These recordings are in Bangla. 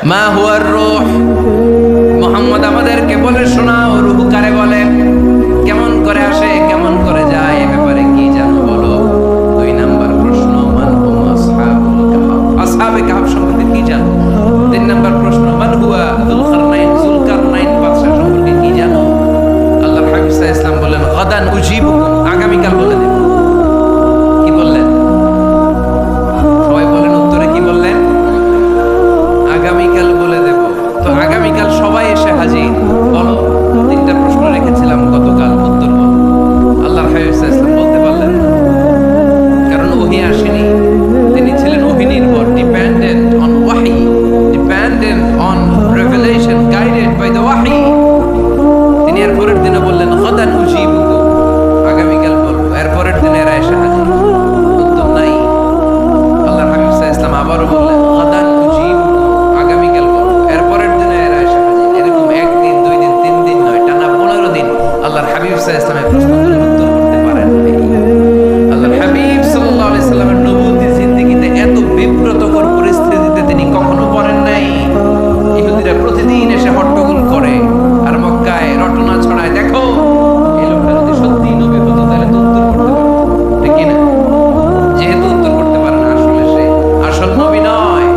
মা হুয়ার রূহ, মুহাম্মদ আমাদেরকে বলে শোনাও রূহ কারে বলে, কেমন করে আসে, কেমন করে যায়, এ ব্যাপারে কি জানো বলো। 2 নাম্বার প্রশ্ন, মান হুম আসহাবুল কাহফ, আসহাবে কাহফ সম্পর্কে কি জানো। 3 নাম্বার প্রশ্ন, মান হুয়া যুলকারনাইন বাদশা সম্পর্কে কি জানো। আল্লাহর হাবিব সাল্লাল্লাহু আলাইহি ওয়াসাল্লাম বললেন গাদান উজিবুকুম, আগামীকাল বলে দেব। কি বললেন? সবাই বলেন উত্তরে কি বললেন? আগামীকাল বলে দেব। তো আগামীকাল সবাই এসে হাজির। বলো, 3টা প্রশ্ন রেখেছিলাম গতকাল, উত্তর বলো। আল্লাহর হাবিব সাল্লাল্লাহু আলাইহি ওয়াসাল্লাম বলতে পারলেন না, কারণ ওহী আসেনি। তিনি ছিলেন ওহী নির্ভর, ডিপেন্ডেন্ট অন ওয়াহি, dependent on revelation, guided by the ওয়াহি। তিনি এর পরের দিনে বললেন গাদান উজিবুকুম, আগামীকাল বলবো। এর পরের দিনে এরা এসে হাজির, উত্তর নাই। আল্লাহর হাবিব সাল্লাল্লাহু আলাইহি ওয়াসাল্লাম আবারও বললেন গাদান উজিবুকুম, আগামীকাল বলবো। এর পরের দিনে এরা এসে হাজির। এরকম 1 দিন 2 দিন 3 দিন নয়, টানা 15 দিন আল্লাহর হাবিব সাল্লাল্লাহু আলাইহি ওয়াসাল্লামের প্রশ্নগুলোর উত্তর করতে পারেন নাই। আল্লাহর হাবিব সাল্লাল্লাহু আলাইহি ওয়াসাল্লামের নবুয়তী জিন্দেগিতে এত বিব্রতকর পরিস্থিতিতে তিনি কখনো পড়েন নাই। ইহুদিরা প্রতিদিন এসে হট্টগোল করে আর মক্কায় রটনা ছড়ায়, দেখো এই লোকটা যদি সত্যি নবী হতো তাহলে তো উত্তর করতে পারতো, ঠিক না? যেহেতু উত্তর করতে পারে না, আসলে সে আসল নবী নয়,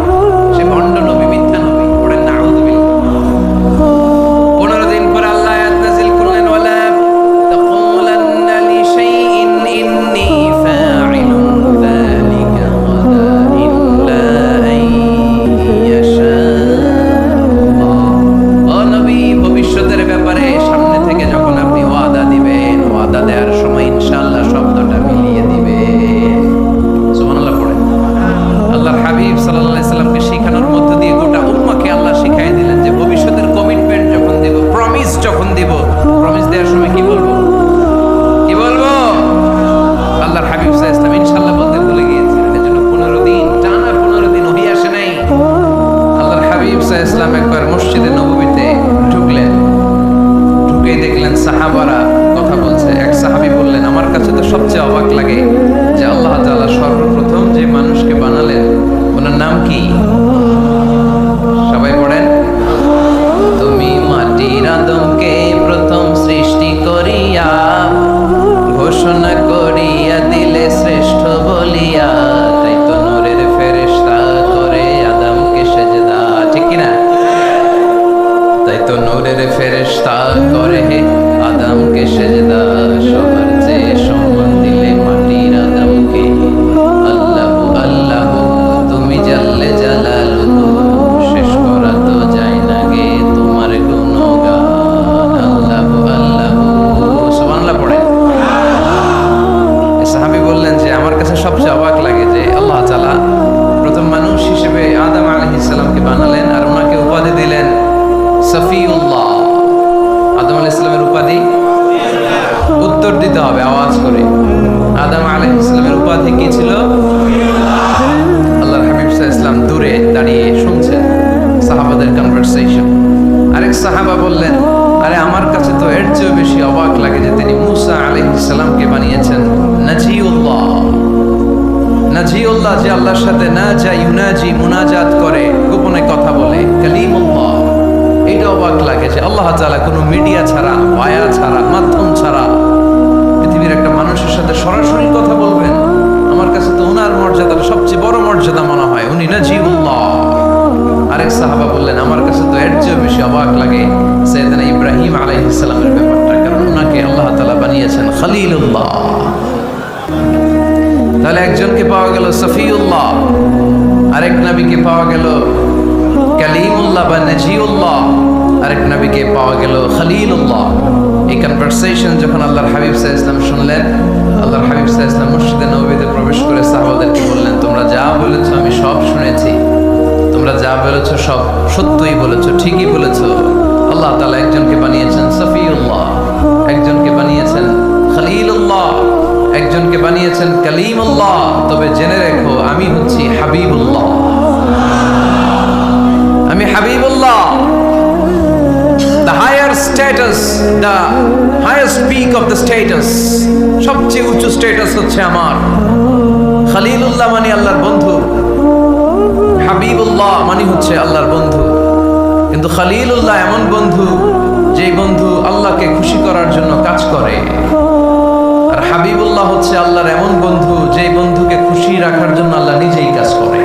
সে ভণ্ড নবী, মিথ্যা নবী। পড়েন নাউযুবিল্লাহ। 15 দিন পরে আল্লাহ আয়াত নাযিল করলেন ওয়ালা তাকুলান্না লিশাইইন ইন্নী ফাইলুন যালিকা গাদান ইল্লা আইয়াশা আল্লাহ। ও নবী, ভবিষ্যতের ব্যাপারে সামনে থেকে যখন আপনি ওয়াদা দিবেন, ওয়াদা দেওয়ার সময় ইনশাআল্লাহ শব্দটা মিলিয়ে দিবেন। সুবহানাল্লাহ পড়েন। আল্লাহর হাবিব সাল্লাল্লাহু আলাইহি সাল্লামকে শিখানোর মধ্য দিয়ে গোটা উম্মাহকে আল্লাহ শিখাই দিলেন যে ভবিষ্যতের কমিটমেন্ট যখন দেব, প্রমিস যখন দেব, প্রমিস দেওয়ার সময় কি বলবো? কি বলবো? আল্লাহর হাবিব সাল্লাল্লাহু আলাইহি সাল্লাম ইনশাআল্লাহ বলতে ভুলে গিয়েছিলেন। এজন্য 15 দিন, টানা 15 দিন ওহী আসে নাই। আল্লাহর হাবিব সাল্লাল্লাহু আলাইহি সাল্লাম একবার মসজিদে নববীতে ঢুকলেন, ঢুকেই দেখলেন সাহাবারা কথা বলছে। এক সাহাবী বললেন, আমার কাছে তো সবচেয়ে অবাক লাগে যে আল্লাহ তাআলা সর্বপ্রথম যে মানুষকে বানালেন ওনার নাম কি? সবাই পড়েন, তুমি মাটির আদমকে প্রথম সৃষ্টি করিয়া ঘোষণা করিয়া দিলে শ্রেষ্ঠ বলিয়া, তাই তো নূরের ফেরেশতা করে আদমকে সেজদা, ঠিক কি না? তাই তো নূরের ফেরেশতা করে আদমকে সেজদা, সবার চেয়ে সম্মান দিলে মাটির আদমকে। আল্লাহু আল্লাহু তুমি জাল্লে জালালুহু, শেষ করা তো যায় না গে তোমার গুণগান। আল্লাহু আল্লাহু, সুবহানাল্লাহ পড়েন। সাহাবী বললেন যে আমার কাছে সবচেয়ে অবাক লাগে যে আল্লাহ তাআলা প্রথম মানুষ হিসেবে আদম আলাইহিস সালামকে বানালেন আর ওনাকে উপাধি দিলেন সফিউল্লাহ। আদম আলাইহিস সালামের উপাধি উত্তর দিতে হবে আওয়াজ করে। আদম আলাইহিস সালামের উপাধি কি ছিল? আল্লাহর হাবিব সাল্লাল্লাহু আলাইহি ওয়াসাল্লাম দূরে দাঁড়িয়ে শুনছেন সাহাবাদের কনভারসেশন। আরেক সাহাবা বললেন, আরে আমার কাছে তো এর চেয়ে বেশি অবাক লাগে যে তিনি মুসা আলাইহিস সালামকে বানিয়েছেন নাজিউল্লাহ। নাজিউল্লাহ, যে আল্লাহর সাথে নাজা ইউনাজি, মুনাজাত করে, গোপনে কথা বলে, কালিমুল্লাহ। এটা অবাক লাগে যে আল্লাহ তাআলা কোনো মিডিয়া ছাড়া, ওয়ায়া ছাড়া, মাধ্যম ছাড়া পৃথিবীর একটা মানুষের সাথে সরাসরি কথা বলবেন। আমার কাছে তো ওনার মর্যাদাটা সবচেয়ে বড় মর্যাদা মনে হয়, উনি নাজিউল্লাহ। আরেক সাহাবা বললেন, আমার কাছে তো এর চেয়ে বেশি অবাক লাগে সাইয়েদনা ইব্রাহিম আলাইহিস সালামের ব্যাপারটা, কারণ ওনাকে আল্লাহ তাআলা বানিয়েছেন খলিলুল্লাহ। তাহলে একজনকে পাওয়া গেল সফিউল্লাহ, আরেক নবীকে পাওয়া গেল কালিমুল্লাহ বা নাজিউল্লাহ, আরেক নবীকে পাওয়া গেল খলিলুল্লাহ। এই কনভারসেশন যখন আল্লাহর হাবিব সাল্লাল্লাহু আলাইহি ওয়াসাল্লাম শুনলেন, আল্লাহর হাবিব সাল্লাল্লাহু আলাইহি ওয়াসাল্লাম মসজিদে নববীতে প্রবেশ করে সাহাবাদেরকে বললেন, তোমরা যা বলেছো আমি সব শুনেছি, তোমরা যা বলেছো সব সত্যই বলেছো, ঠিকই বলেছো। আল্লাহ তাআলা একজনকে বানিয়েছেন সফিউল্লাহ, একজনকে বানিয়েছেন খলিলুল্লাহ, একজনকে বানিয়েছেন কালিমুল্লাহ। তবে জেনে রেখো আমি হচ্ছি হাবিবুল্লাহ, আমি Habibullah. The higher status, the highest peak of the status, সবচেয়ে উঁচু স্ট্যাটাস হচ্ছে আমার। খলিলুল্লাহ মানে আল্লাহর বন্ধু, হাবিবুল্লাহ মানে হচ্ছে আল্লাহর বন্ধু। কিন্তু খলিলুল্লাহ এমন বন্ধু, যেই বন্ধু আল্লাহকে খুশি করার জন্য কাজ করে। আর হাবিবুল্লাহ হচ্ছে আল্লাহর এমন বন্ধু, যেই বন্ধুকে খুশি রাখার জন্য আল্লাহ নিজেই কাজ করে।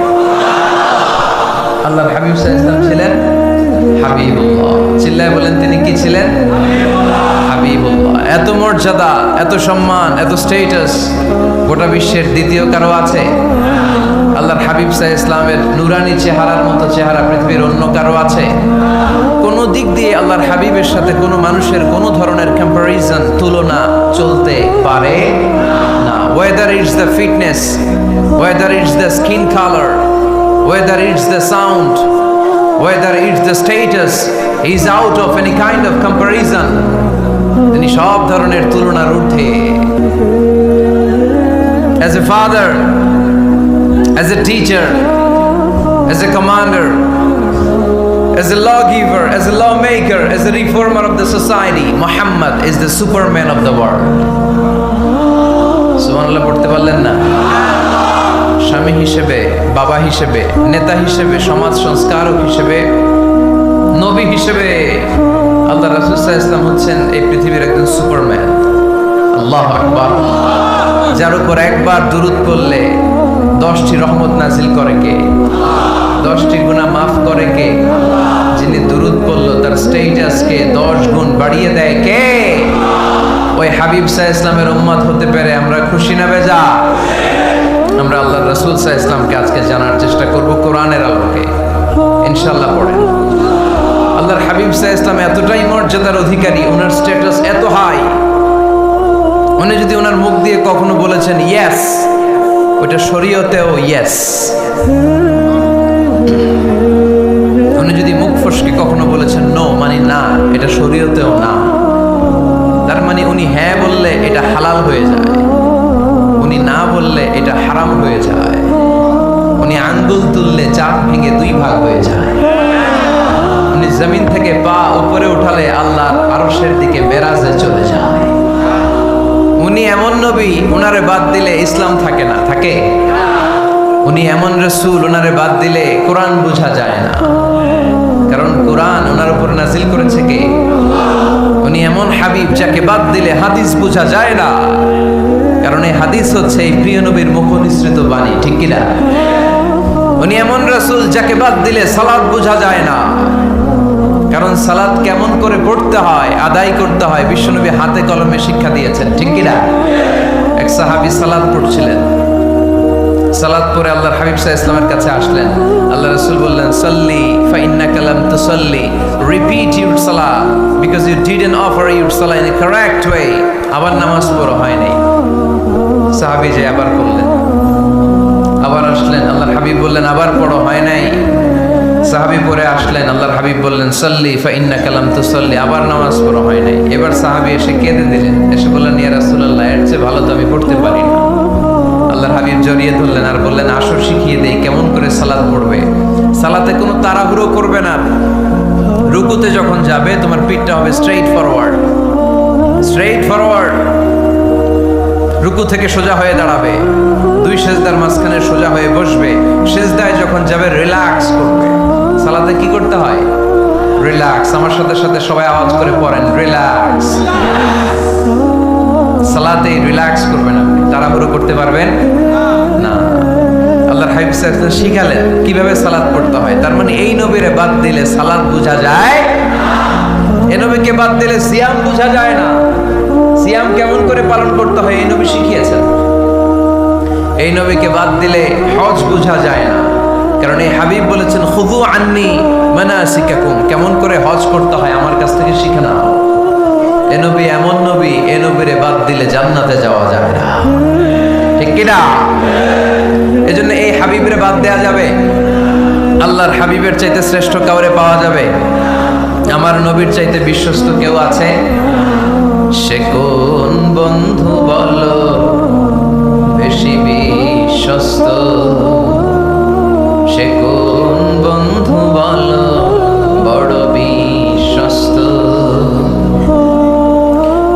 আল্লাহর হাবিব সাল্লাল্লাহু আলাইহি ওয়াসাল্লাম ছিলেন হাবিবুল্লাহ। চিল্লায় বলেন তিনি কি ছিলেন? হাবিবুল্লাহ। এত মর্যাদা, এত সম্মান, এত স্ট্যাটাস গোটা বিশ্বের দ্বিতীয় কারো আছে? আল্লাহর হাবিব সাল্লাল্লাহু আলাইহি ওয়াসাল্লামের নুরানি চেহারার মতো চেহারা পৃথিবীর অন্য কারো আছে? কোন দিক দিয়ে আল্লাহর হাবিবের সাথে কোনো মানুষের কোনো ধরনের কম্পারিজন, তুলনা চলতে পারে না। Whether it's the fitness, whether it's the skin colour, whether it's the sound, whether it's the status, is out of any kind of comparison. তিনি সব ধরনের তুলনার ঊর্ধ্বে। As a father, as a teacher, as a commander, as a lawgiver, as a lawmaker, as a reformer of the society, Muhammad is the superman of the world. সুবহানাল্লাহ পড়তে পারলেন না? স্বামী হিসেবে, বাবা হিসেবে, নেতা হিসেবে, সমাজ সংস্কারক হিসেবে, নবী হিসেবে আল্লাহ রাসূল সাল্লাল্লাহু আলাইহি ওয়াসাল্লাম হচ্ছেন এই পৃথিবীর একজন সুপারম্যান। আল্লাহু আকবার। যার উপর একবার দুরূদ পড়লে 10টি রহমত নাজিল করে কে? 10টি গুনাহ মাফ করে কে? যিনি দুরূদ পড়ল তার স্ট্যাটাসকে 10 গুণ বাড়িয়ে দেয় কে? ওই হাবিব সাল্লাল্লাহু আলাইহি ওয়াসাল্লামের উম্মত হতে পেরে আমরা খুশি না বেজা? আমরা আল্লাহর রাসূল সাল্লাল্লাহু আলাইহি ওয়াসাল্লামকে আজকে জানার চেষ্টা করব কোরআনের আলোকে, ইনশাআল্লাহ। পড়েন। আল্লাহর হাবিব সাল্লাল্লাহু আলাইহি ওয়াসাল্লাম এতটাই মর্যাদার অধিকারী, ওনার স্ট্যাটাস এত হাই, উনি যদি ওনার মুখ দিয়ে কখনো বলেছেন ইয়েস, ওটা শরীয়তেও ইয়েস। উনি যদি মুখ ফসকে কখনো বলেছেন নো, মানে না, এটা শরীয়তেও না। তার মানে উনি হ্যাঁ বললে এটা হালাল হয়ে যায়, উনি না বললে এটা হারাম হয়ে যায়। উনি আঙ্গুল তুললে চাঁদ ভেঙে 2 ভাগ হয়ে যায়। উনি জমিন থেকে পা উপরে উঠালে আল্লাহর আরশের দিকে মেরাজে চলে যায়। উনি এমন নবী, উনারে বাদ দিলে ইসলাম থাকে না, থাকে? উনি এমন রাসূল, উনারে বাদ দিলে কোরআন বোঝা যায় না, কারণ কোরআন ওনার উপর নাজিল করেছে কে? উনি এমন হাবিব, যাকে বাদ দিলে হাদিস বোঝা যায় না, কারণ এই হাদিস হচ্ছে এই প্রিয় নবীর মুখনিসৃত বাণী, ঠিক কিনা? উনি এমন রাসূল, যাকে বাদ দিলে সালাত বোঝা যায় না, কারণ সালাত কেমন করে পড়তে হয়, আদায় করতে হয় বিশ্বনবী হাতে কলমে শিক্ষা দিয়েছেন, ঠিক কিনা? এক সাহাবী সালাত পড়ছিলেন, সালাত পড়ে আল্লাহর হাবিব সাল্লাল্লাহু আলাইহি ওয়াসাল্লামের কাছে আসলেন। আল্লাহ রাসূল বললেন, সাল্লি ফা ইন্নাকা লাম তুসাল্লি, রিপিট ইউর সালাত because you didn't offer your সালাত ইন এ কারেক্ট ওয়ে। আবার নামাজ পড়া হয় নাই। সাহাবী যে আবার পড়লেন, আবার আসলেন, আল্লাহর হাবিব বললেন আবার পড়ো, হয় নাই। সাহাবী পড়ে আসলেন, আল্লাহর হাবিব বললেন সাল্লি ফা ইন্নাকা লাম তুসাল্লি, আবার নামাজ পড়া হয় নাই। এবার সাহাবী এসে কেঁদে দিলেন, এসে বললেন ইয়া রাসূলুল্লাহ, এর চেয়ে ভালো তো আমি পড়তে পারি না। আল্লাহর হাবিব জড়িয়ে ধরলেন আর বললেন আসর শিখিয়ে দেই কেমন করে সালাত পড়বে। সালাতে কোনো তাড়াহুড়ো করবে না। রুকুতে যখন যাবে তোমার পিঠটা হবে স্ট্রেইট ফরওয়ার্ড, স্ট্রেইট ফরওয়ার্ড। রুকু থেকে সোজা হয়ে দাঁড়াবে, 2 সেজদার মাঝখানে সোজা হয়ে বসবে। সেজদায় যখন যাবে রিল্যাক্স করবে। সালাতে কি করতে হয়? রিল্যাক্স। আমার সাথে সাথে সবাই আওয়াজ করে পড়েন, রিল্যাক্স। সালাতে রিল্যাক্স করবেন, আপনি তাড়াহুড়ো করতে পারবেন না। আল্লাহর হাবিব সাল্লাল্লাহু আলাইহি ওয়াসাল্লাম শিখালেন কিভাবে সালাত পড়তে হয়। তার মানে এই নবীরে বাদ দিলে সালাত বোঝা যায়, এই নবীকে বাদ দিলে সিয়াম বোঝা যায় না। সিয়াম কেমন করে পালন করতে হয় এই নবী শিখিয়েছেন। এই নবীকে বাদ দিলে হজ বোঝা যায় না, কারণ এই হাবিব বলেছেন খুযু আন্নী মানাসিকাকুম, কেমন করে হজ করতে হয় আমার কাছ থেকে শিখে নাও। এ নবী এমন নবী, এ নবীরে বাদ দিলে জান্নাতে যাওয়া যায় না, ঠিক কিনা? এজন্য এই হাবিবরে বাদ দেয়া যাবে? আল্লাহর হাবিবের চাইতে শ্রেষ্ঠ কাউরে পাওয়া যাবে? আমার নবীর চাইতে বিশ্বস্ত কেউ আছে? সে কোন বন্ধু বলো বেশি বিশ্বস্ত? সে কোন বন্ধু বলো বড় বিশ্বস্ত?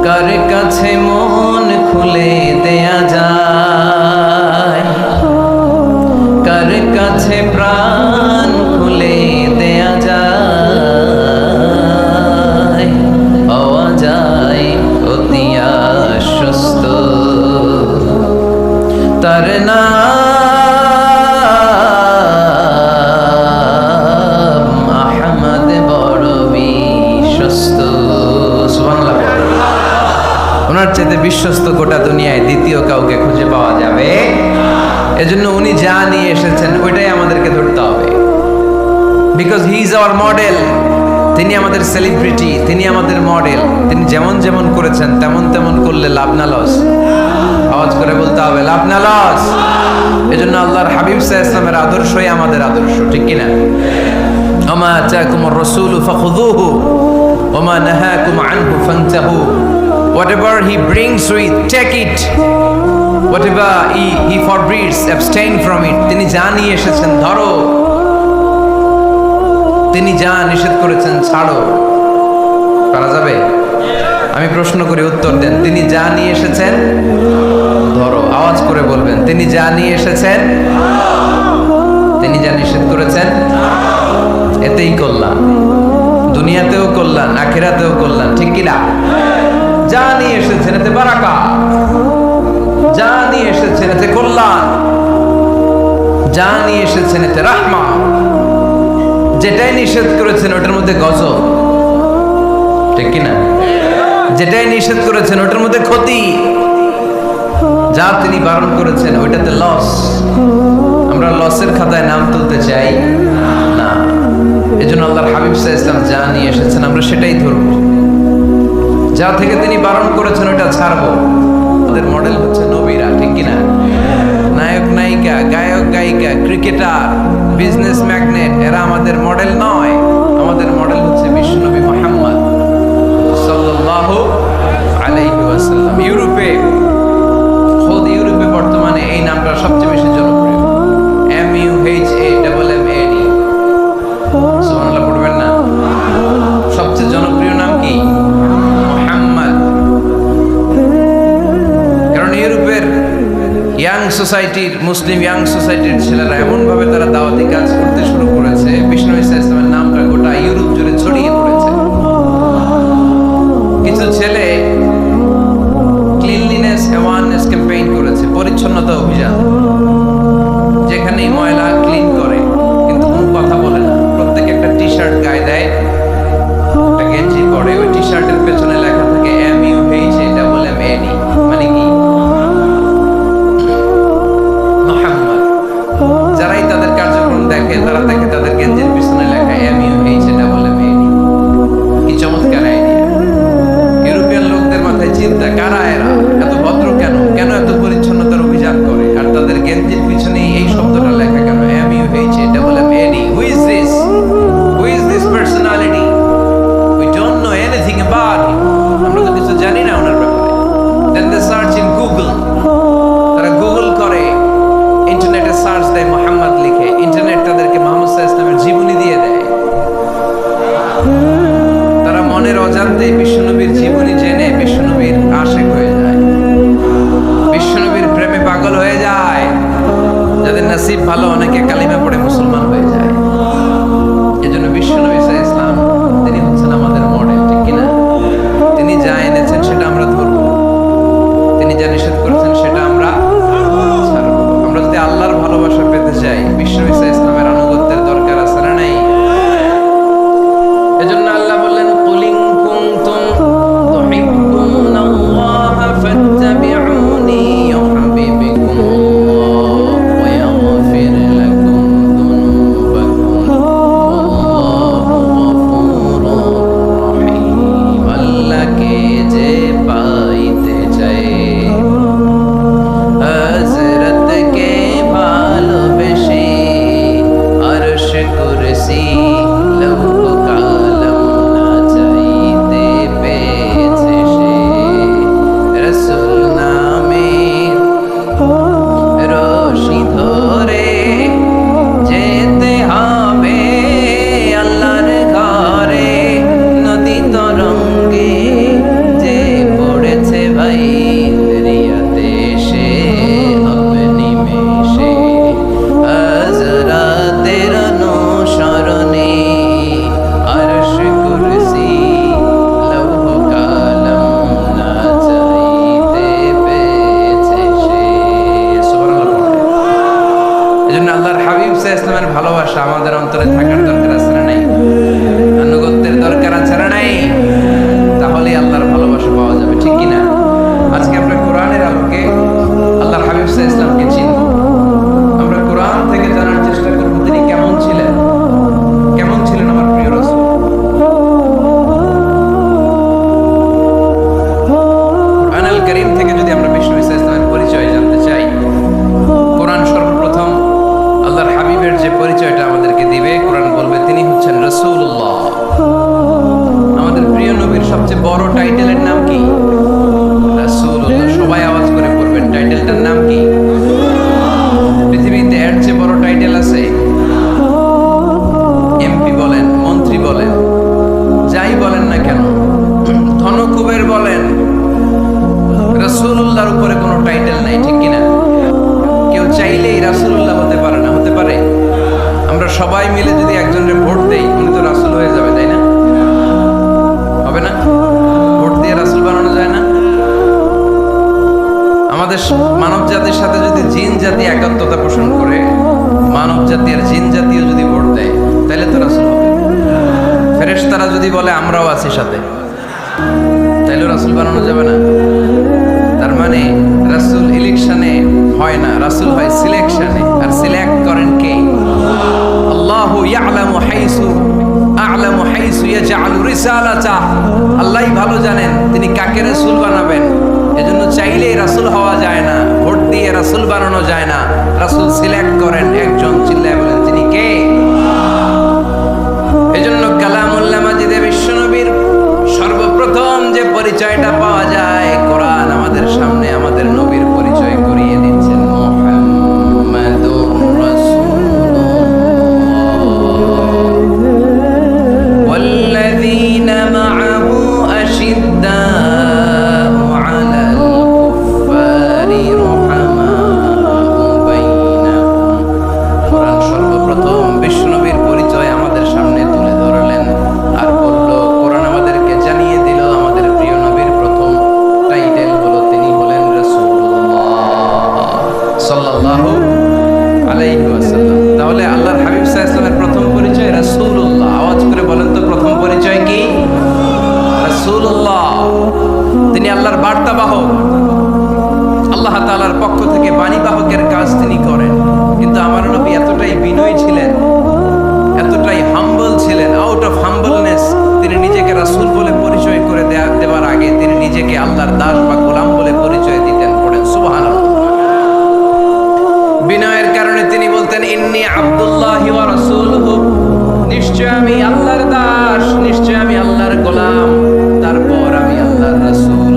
কার কাছে মন খুলে দেয়া যায়, কার কাছে প্রাণ খুলে দেয়া যায়, বিশ্বস্ত গোটা দুনিয়ায় দ্বিতীয় কাউকে খুঁজে পাওয়া যাবে। এজন্য উনি যা নিয়ে এসেছেন ওইটাই আমাদেরকে ধরতে হবে, because he is our model. তিনি আমাদের সেলিব্রিটি, তিনি আমাদের মডেল। তিনি যেমন যেমন করেছেন তেমন তেমন করলে লাভ না লস? আওয়াজ করে বলতে হবে লাভ না লস। এজন্য আল্লাহর হাবিব সাল্লাল্লাহু আলাইহি ওয়াসাল্লামের আদর্শই আমাদের আদর্শ, ঠিক কি না? ওমা আতাকুমুর রাসূলু ফাখুযুহু ওমা নাহাকুম আনহু ফান্তাহু। Whatever he brings with, take it. Whatever he forbids, abstain from it. তিনি যা নিয়ে এসেছেন ধরো, তিনি যা নিষেধ করেছেন ছাড়ো। পারা যাবে? আমি প্রশ্ন করি, উত্তর দেন। তিনি যা নিয়ে এসেছেন ধরো। আওয়াজ করে বলবেন, তিনি যা নিয়ে এসেছেন, তিনি যা নিষেধ করেছেন, এতেই কল্যাণ। দুনিয়াতেও কল্যাণ, আখিরাতেও কল্যাণ, ঠিক কিনা? যা নিয়ে এসেছেন এতে বারাকা, যা নিয়ে এসেছেন এতে কল্যাণ, যা নিয়ে এসেছেন এতে রাহমা। যেটাই নিষেধ করেছেন ওটার মধ্যে গজব, ঠিক কিনা? যেটাই নিষেধ করেছেন ওটার মধ্যে ক্ষতি, যা তিনি বারণ করেছেন ওইটাতে লস। আমরা লসের খাতায় নাম তুলতে চাই না। এজন্য আল্লাহর হাবিব সাল্লাল্লাহু আলাইহি ওয়াসাল্লাম যা নিয়ে এসেছেন আমরা সেটাই ধরব, যা থেকে তিনি বারণ করেছেন ওটা ছাড়বো। আমাদের মডেল হচ্ছে নবীরা, ঠিক কিনা? নায়ক নায়িকা, গায়ক গায়িকা, ক্রিকেটার, বিজনেস ম্যাগনেট, এরা আমাদের মডেল নয়। আমাদের মডেল হচ্ছে বিশ্বনবী মুহাম্মদ সাল্লাল্লাহু আলাইহি ওয়াসাল্লাম। ইউরোপে, খোদ ইউরোপে বর্তমানে এই নামটা সবচেয়ে বেশি জনপ্রিয়, MUHAMMAD। সুবহানাল্লাহ পড়বেন না? সবচেয়ে জনপ্রিয় নাম কি? মুহাম্মদ। কারণ ইউরোপের ইয়াং সোসাইটির, মুসলিম ইয়াং সোসাইটির ছেলেরা এমন ভাবে তারা দাওয়াতি কাজ করতে শুরু করেছে, বিষ্ণু ঈসা ইসলামের নামটা গোটা ইউরোপ জুড়ে ছড়িয়ে পড়েছে। কিছু ছেলে ক্লিনলিনেস অ্যাওয়ারনেস ক্যাম্পেইন করেছে, পরিচ্ছন্নতা অভিযান, যেখানেই ময়লা ক্লিন করে, কিন্তু কোনো কথা বলে না। প্রত্যেকে একটা টি শার্ট গায়ে দেয়, একটা গেঞ্জি পরে, ওই টি শার্টের পেছনে লেখা থাকে MUHAMMAD, মানে কি? মুহাম্মদ। যারাই তাদের কার্যক্রম দেখে তারা দেখে টাইটেল নাই, ঠিক কিনা? কেউ চাইলেই রাসূলুল্লাহ হতে পারে না, হতে পারে? আমরা সবাই মিলে যদি একজনের ভোট দেই, উনি তো রাসূল হয়ে যাবে, তাই না? হবে না? ভোট দিয়ে রাসূল বানানো যায় না? আমাদের মানব জাতির সাথে যদি জিন জাতি একাত্মতা পোষণ করে, মানব জাতি আর জিন জাতিও যদি ভোট দেয়, তাহলে তো রাসূল হবে। ফেরেশতারা যদি বলে আমরাও আছি সাথে, তাইলে রাসূল বানানো যাবে না। তার মানে রাসূল ইলেকশনে হয় না, রাসূল হয় সিলেকশনে। আর সিলেক্ট করেন কে? আল্লাহু ইয়ালামু হাইসু ইয়াজআলু রিসালাতা। আল্লাহই ভালো জানেন তিনি কাকে রাসূল বানাবেন। এজন্য চাইলেই রাসূল হওয়া যায় না, ভোট দিয়ে রাসূল বানানো যায় না। রাসূল সিলেক্ট করেন একজন, চিল্লায় বলেন তিনি কে? এজন্য কালামুল্লাহ মাজিদে বিশ্বনবীর সর্বপ্রথম যে পরিচয়টা পাওয়া যায়, কোরআন আমাদের সামনে আমাদের নবীর পরিচয় করিয়ে দিচ্ছেন। মুহাম্মাদুর রাসূলুল্লাহ ওয়াল্লাযীনা মা'আহু আশিদ্দাউ আলাল কুফফারি রুহামাউ বাইনাহুম। কোরআন সর্বপ্রথম বিশ্বনবীর পরিচয় আমাদের সামনে তুলে ধরলেন আর বলল, কোরআন আমাদেরকে জানিয়ে দিল আমাদের প্রিয় নবীর প্রথম টাইটেল হলো তিনি হলেন রাসূলুল্লাহ সাল্লাল্লাহু আলাইহি ওয়াসাল্লাম। তাহলে আল্লাহর হাবিব সাল্লাল্লাহু আলাইহি ওয়াসাল্লামের প্রথম পরিচয় রাসূলুল্লাহ। আওয়াজ করে বলেন তো, প্রথম পরিচয় কি? রাসূলুল্লাহ। তিনি আল্লাহর বার্তাবাহক, আল্লাহ তাআলার পক্ষ থেকে বাণীবাহকের কাজ তিনি করেন। কিন্তু আমার নবী এতটাই বিনয়ী ছিলেন, এতটাই হাম্বল ছিলেন, আউট অফ হাম্বলনেস তিনি নিজেকে রাসূল বলে পরিচয় করে দেওয়ার আগে তিনি নিজেকে আল্লাহর দাস বা গোলাম বলে পরিচয় দিতেন। পড়েন সুবহানাল্লাহ। বিনয়ের কারণে তিনি বলতেন, ইন্নী আব্দুল্লাহি ওয়া রাসূলুহু, নিশ্চয় আমি আল্লাহর দাস, নিশ্চয় আমি আল্লাহর গোলাম, তারপর আমি আল্লাহর রাসূল।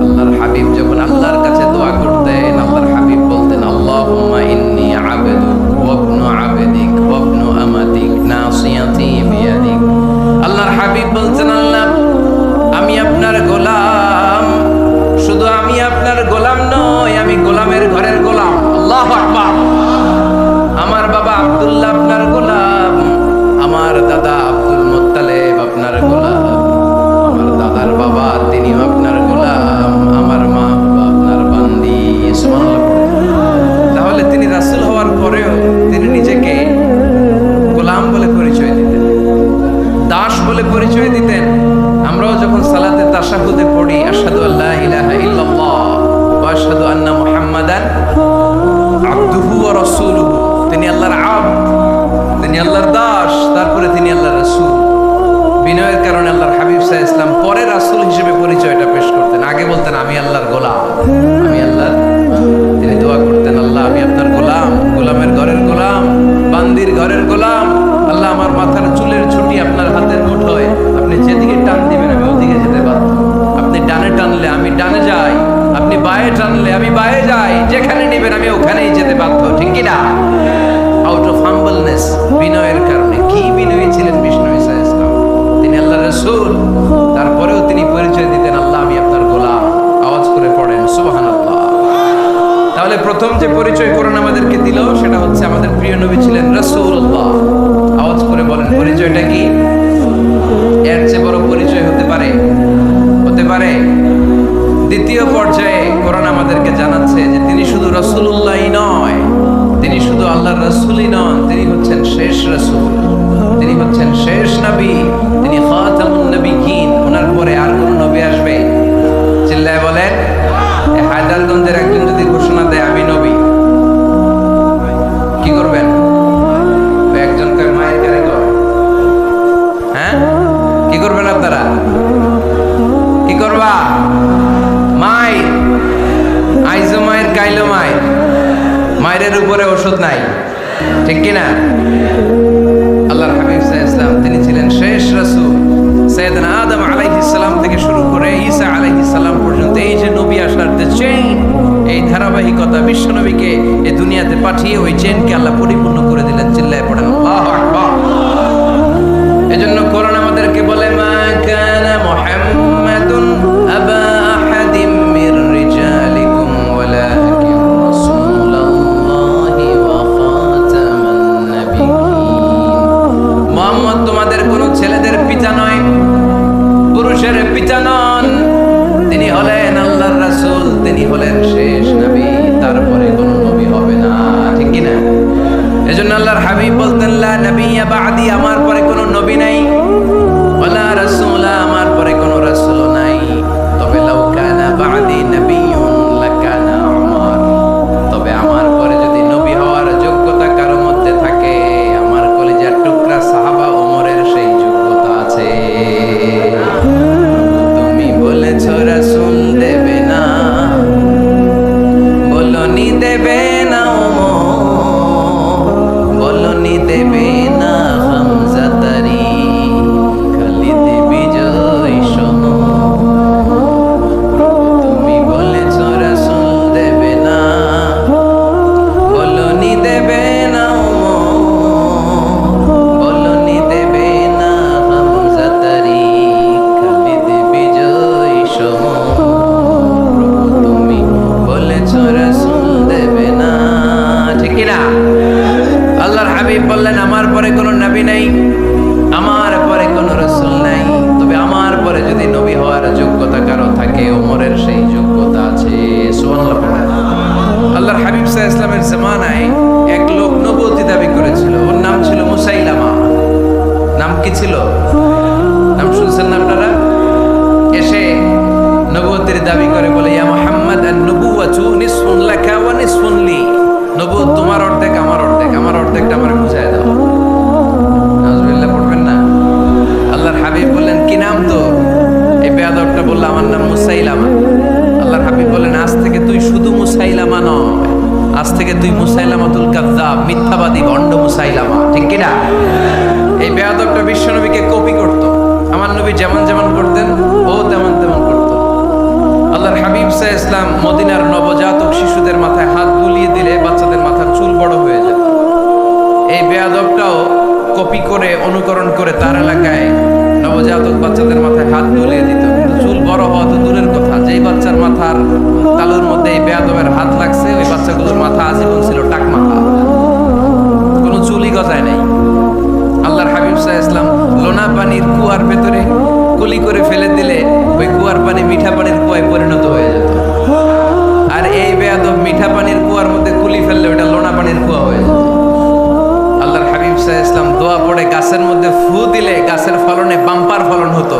আল্লাহর হাবিব যখন আল্লাহর কাছে দোয়া করতেন, আল্লাহর হাবিব বলতেন, আল্লাহুম্মা ইন্নী আবদুক ওয়া ইবনু আবদিক ওয়া ইবনু আমাতিক নাসিয়াতি বিয়াদিক। আল্লাহর হাবিব বলতেন, আল্লাহ আমি আপনার গোলাম, শুধু আমি আপনার গোলাম নই, আমি গোলামের ঘরের গোলাম। আল্লাহু আকবার। আমার বাবা আব্দুল্লাহ আপনার গোলাম, আমার দাদা আব্দুল মুত্তালিব আপনার গোলাম, আমার দাদার বাবা তিনিও আপনার গোলাম, আমার মা বাবা আপনার বান্দি। সুবহানাল্লাহ। তাহলে তিনি রাসূল হওয়ার পরেও তিনি নিজেকে গোলাম বলে পরিচয় দিতেন, দাস বলে পরিচয় দিতেন। আমরাও যখন সালাতে তাশাহুদে পড়ি, আশহাদু আল্লা ইলাহা ইল্লাল্লাহ ওয়া আশহাদু আন্না মুহাম্মাদান আবদুহু ওয়া রাসূলুহু, তিনি আল্লাহর আবদ, তিনি আল্লাহর দাস, তারপরে তিনি আল্লাহর রাসূল। বিনয়ের কারণে আল্লাহর হাবিব সাল্লাল্লাহু আলাইহি ওয়াসাল্লাম পরে রাসূল হিসেবে পরিচয়টা পেশ করতেন। আগে বলতেন আমি আল্লাহর গোলাম, আমি আল্লাহর। তিনি দোয়া করতেন, আল্লাহ আমি আপনার গোলাম, গোলামের ঘরের গোলাম, বান্দির ঘরের গোলাম। আল্লাহ আমার মাথার চুলের ছুটি আপনার হাতের মুঠোয়, আপনি যেদিকে টান দিবেন আমি ওদিকে যেতে বাধ্য। আপনি ডানে টানলে আমি ডানে যাই, আপনি বায়ে টানলে আমি বায়ে যাই, যেখানে নেবেন আমি ওখানেই যেতে বাধ্য, ঠিক কি না? আউট অফ হাম্বলনেস, বিনয়ের কারণে। কি বিনয়ী ছিলেন বিষ্ণু ঈসা আলাইহিস সালাম। তিনি আল্লাহর রাসূল, তারপরেও তিনি পরিচয় দিতেন, আল্লাহ আমি আপনার গোলাম। আওয়াজ করে পড়েন সুবহানাল্লাহ। তাহলে প্রথম যে পরিচয় কোরআন আমাদেরকে দিল সেটা হচ্ছে আমাদের প্রিয় নবী ছিলেন রাসূলুল্লাহ। আওয়াজ করে বলেন পরিচয়টা কি? এর চেয়ে বড় পরিচয় হতে পারে? হতে পারে? দ্বিতীয় পর্যায়ে কোরআন আমাদেরকে জানাচ্ছে যে তিনি শুধু রাসূলুল্লাহই নয়, তিনি শুধু আল্লাহর রাসূলই নন, তিনি হচ্ছেন শেষ রাসূল, তিনি হচ্ছেন শেষ নবী, তিনি খাতামুন নবিয়্যিন। ওনার পরে আর কোন নবী আসবে? চিল্লায় বলেন। এই হায়দারগঞ্জের একজন যদি ঘোষণা দেয় আমি নবী, কি করবেন? একজনকে মায়ের কারে কর, হ্যাঁ কি করবেন আপনারা? কি করবা? মায়ের আইজো মায়ের কাইলো মায়ের, মায়ের উপরে ওষুধ নাই, ঠিক কিনা? আল্লাহর হাবিব সাল্লাল্লাহু আলাইহি ওয়াসাল্লাম তিনি ছিলেন শেষ রাসূল। সাইয়েদনা আদম আলাইহিস সালাম থেকে শুরু করে ঈসা আলাইহিস সালাম পর্যন্ত এই যে নবী আসার যে চেইন, এই ধারাবাহিকতা, বিশ্ব নবীকে এই দুনিয়াতে পাঠিয়ে ওই চেইনকে আল্লাহ পরিপূর্ণ করে দিলেন। চিল্লায় পড়েন আল্লাহু আকবার। এজন্য কোরআন আমাদেরকে বলে, মা কানা মুহাম্মাদুন আবা আহাদিম মির রিজালিকুম তিনি হলেন শেষ নবী, তারপরে কোনো নবী হবে না, ঠিক কি না? এজন্য আল্লাহর হাবিব বলতেন, লা নবিয়্যা বা'দি, আমার পরে কোনো নবী নাই, ওয়ালা রাসূলা, আমার পরে কোনো রাসূল নাই। তবে লাউ কানা বা'দি নবিয়্যুন লাকানা উমর, তবে আমার পরে যদি নবী হওয়ার যোগ্যতা কারো মধ্যে থাকে, আমার কলিজার টুকরা সাহাবা ওমরের সেই যোগ্যতা আছে। তুমি বলেছ রাসূল দেবে না, বলনি দেবে না ওমর, বলনি দেবে না হামজা তারি, খালিদ বিজয় সমর। তুমি বলেছ রাসূল দেবে না, বলনি দেবে না ওমর, বলনি দেবে না হামজা তারি, খালিদ বিজয় সমর। তুমি বলেছ রাসূল দেবে না, ঠিক কি না? আল্লাহর হাবিব বললেন, আমার পরে কোনো নবী নাই, আমার পরে কোনো রাসূল নাই, তবে আমার পরে যদি নবী হওয়ার যোগ্যতা কারো থাকে, ওমরের সেই যোগ্যতা আছে। সুবহানাল্লাহ। আল্লাহর হাবিব সাল্লাল্লাহু আলাইহি ওয়াসাল্লামের জামানায় এক লোক নবুয়তি দাবি করেছিল, ওর নাম ছিল মুসাইলামা। নাম কি ছিল? নাম শুনছেন না আপনারা? এসে নবুয়তির দাবি করে বলে, ইয়া মুহাম্মদ আন-নবুওয়াতু নিসফুন লাকা ওয়া নিসফুন লি, নবুয়ত তোমার অর্ধেক, আমার অর্ধেক, আমার অর্ধেকটা আমারে বুঝায় দাও। নাউজুবিল্লাহ পড়বেন না? আল্লাহর হাবিব বললেন, কি নাম তো? এই বেয়াদবটা বলল, আমার নাম মুসাইলামা। আল্লাহর হাবিব বললেন, আজ থেকে তুই শুধু মুসাইলামা নয়, আজ থেকে তুই মুসাইলামাতুল কাযযাব, মিথ্যাবাদী ভণ্ড মুসাইলামা, ঠিক কি না? এই বেয়াদবটা বিশ্বনবীকে কপি করত। আমার নবী যেমন যেমন করতেন, ও তেমন তেমন করত। আল্লাহর হাবিব সাল্লাল্লাহু আলাইহি ওয়াসাল্লাম মদিনার নবজাতক শিশুদের মাথায় হাত বুলিয়ে দিলে বাচ্চাদের মাথার চুল বড় হয়ে যেত। এই বেয়াদবটাও কপি করে, অনুকরণ করে তার এলাকায় নবজাতক বাচ্চাদের মাথায় হাত বুলিয়ে দিত। কিন্তু চুল বড় হওয়া তো দূরের কথা, যেই বাচ্চার মাথার তালুর মধ্যে এই বেয়াদবের হাত লাগছে, ওই বাচ্চাগুলোর মাথা আজীবন ছিল টাক মাথা, কোনো চুলই গজায় নাই। আল্লাহর হাবিব সাল্লাল্লাহু আলাইহি ওয়াসাল্লাম লোনা পানির কুয়ার ভেতরে কুলি করে ফেলে দিলে ওই কুয়ার পানি মিঠা পানির কুয়ায় পরিণত হয়ে যেত। আর এই বেয়াদব মিঠা পানির কুয়ার মধ্যে কুলি ফেললে ওটা লোনা পানির কুয়া হয়ে যেত। আল্লাহর হাবিব সাল্লাল্লাহু আলাইহি ওয়াসাল্লাম দোয়া পড়ে গাছের মধ্যে ফু দিলে গাছের ফলনে বাম্পার ফলন হতো।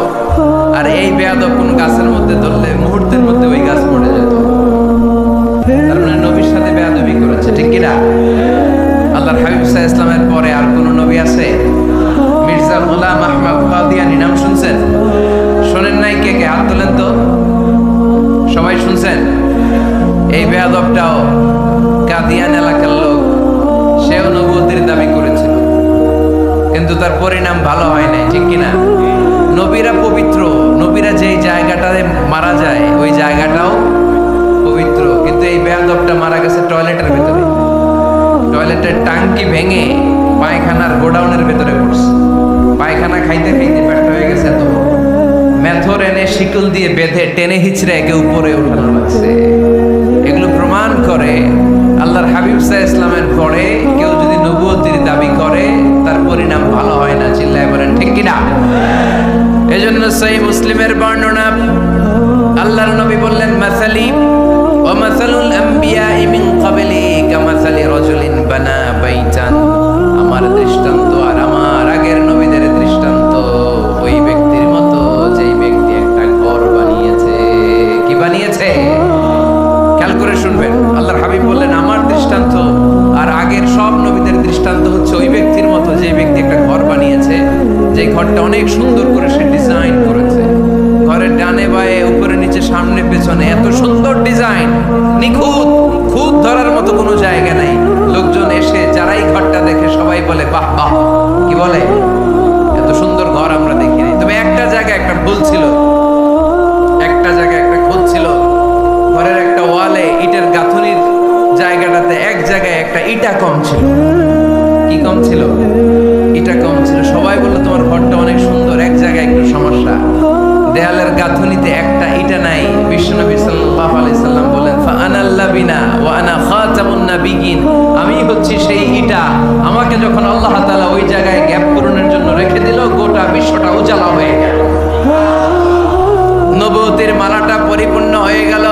আর এই বেয়াদব কোন গাছের মধ্যে ধরলে মুহূর্তের মধ্যে ওই গাছ মরে যেত। তার মানে নবীর সাথে বেয়াদবি করেছে, ঠিক কি না? আল্লাহর হাবিব সাল্লাল্লাহু আলাইহি ওয়াসাল্লামের পরে আর কোন নবী আছে? মির্জা গোলাম আহমদ কাদিয়ানী নাম শুনছেন? শোনেন নাই? কে কে হাত তোলেন তো? সবাই শুনছেন? এই বেয়াদবটাও কাদিয়ান এলাকার লোক, সেও নবুয়তির দাবি করেছিল, কিন্তু তার পরিণাম ভালো হয় নাই, ঠিক কিনা? নবীরা পবিত্র, নবীরা যেই জায়গাটায় মারা যায় ওই জায়গাটাও পবিত্র, কিন্তু এই বেয়াদবটা মারা গেছে টয়লেটের ভিতরে। টয়লেটের টাঙ্কি ভেঙে পায়খানার গোডাউনের ভেতরে পড়ছে। পায়খানা খাইতে খাইতে পেট হয়ে গেছে, এত মেথর এনে শিকল দিয়ে বেঁধে টেনে হিচড়ে একে উপরে উঠানো লাগছে। এগুলো প্রমাণ করে আল্লাহর হাবিব সাল্লাল্লাহু আলাইহি ওয়াসাল্লামের পরে কেউ যদি নবুয়তির দাবি করে তার পরিণাম ভালো হয় না। চিল্লায় বলেন ঠিক কিনা? এজন্য সহিহ মুসলিমের বর্ণনা, আল্লাহর নবী বললেন, মাসালি ওয়া মাসালুল আমবিয়াই মিন ক্বাবলি কামাসালি রাজুলিন বানা বাইতান, আমার দৃষ্টান্ত আর আমার আগের নবীদের দৃষ্টান্ত ওই ব্যক্তির মতো যেই ব্যক্তি একটা ঘর বানিয়েছে। কি বানিয়েছে? খেয়াল করে শুনবেন। আল্লাহর হাবিব বললেন, আমার দৃষ্টান্ত আর আগের সব নবীদের দৃষ্টান্ত হচ্ছে ওই ব্যক্তির মতো যে ব্যক্তি একটা ঘর বানিয়েছে, যে ঘরটা অনেক সুন্দর করে সে ডিজাইন করেছে। ঘরের ডানে বায়ে উপরে নিচে সামনে পেছনে এত সুন্দর ডিজাইন, নিখুঁত, খুঁত ধরার মতো কোনো জায়গা নাই। লোকজন এসে যারাই ঘরটা দেখে সবাই বলে বাহ বাহ, কি বলে, এত সুন্দর ঘর আমরা দেখি নাই। তবে একটা জায়গায় একটা ভুল ছিল, একটা জায়গায় একটা খুঁত ছিল। ঘরের একটা ওয়ালে ইটের গাঁথনির জায়গাটাতে এক জায়গায় একটা ইটা কম ছিল। কি কম ছিল? ইটা কম ছিল। সবাই বললো তোমার ঘরটা অনেক সুন্দর, এক জায়গায় একটু সমস্যা, দেয়ালের গাঁথনিতে একটা ইটা নাই। বিশ্বনবী সাল্লাল্লাহু আলাইহি সাল্লাম বলেন, ফাআনাল লাবিনা ওয়া আনা খাতামুন নাবিয়িন, আমি হচ্ছি সেই ইটা। আমাকে যখন আল্লাহ তাআলা ওই জায়গায় গ্যাপ পূরণের জন্য রেখে দিল, গোটা বিশ্বটা উজালা হয়ে গেল, নবুয়তের মালাটা পরিপূর্ণ হয়ে গেল।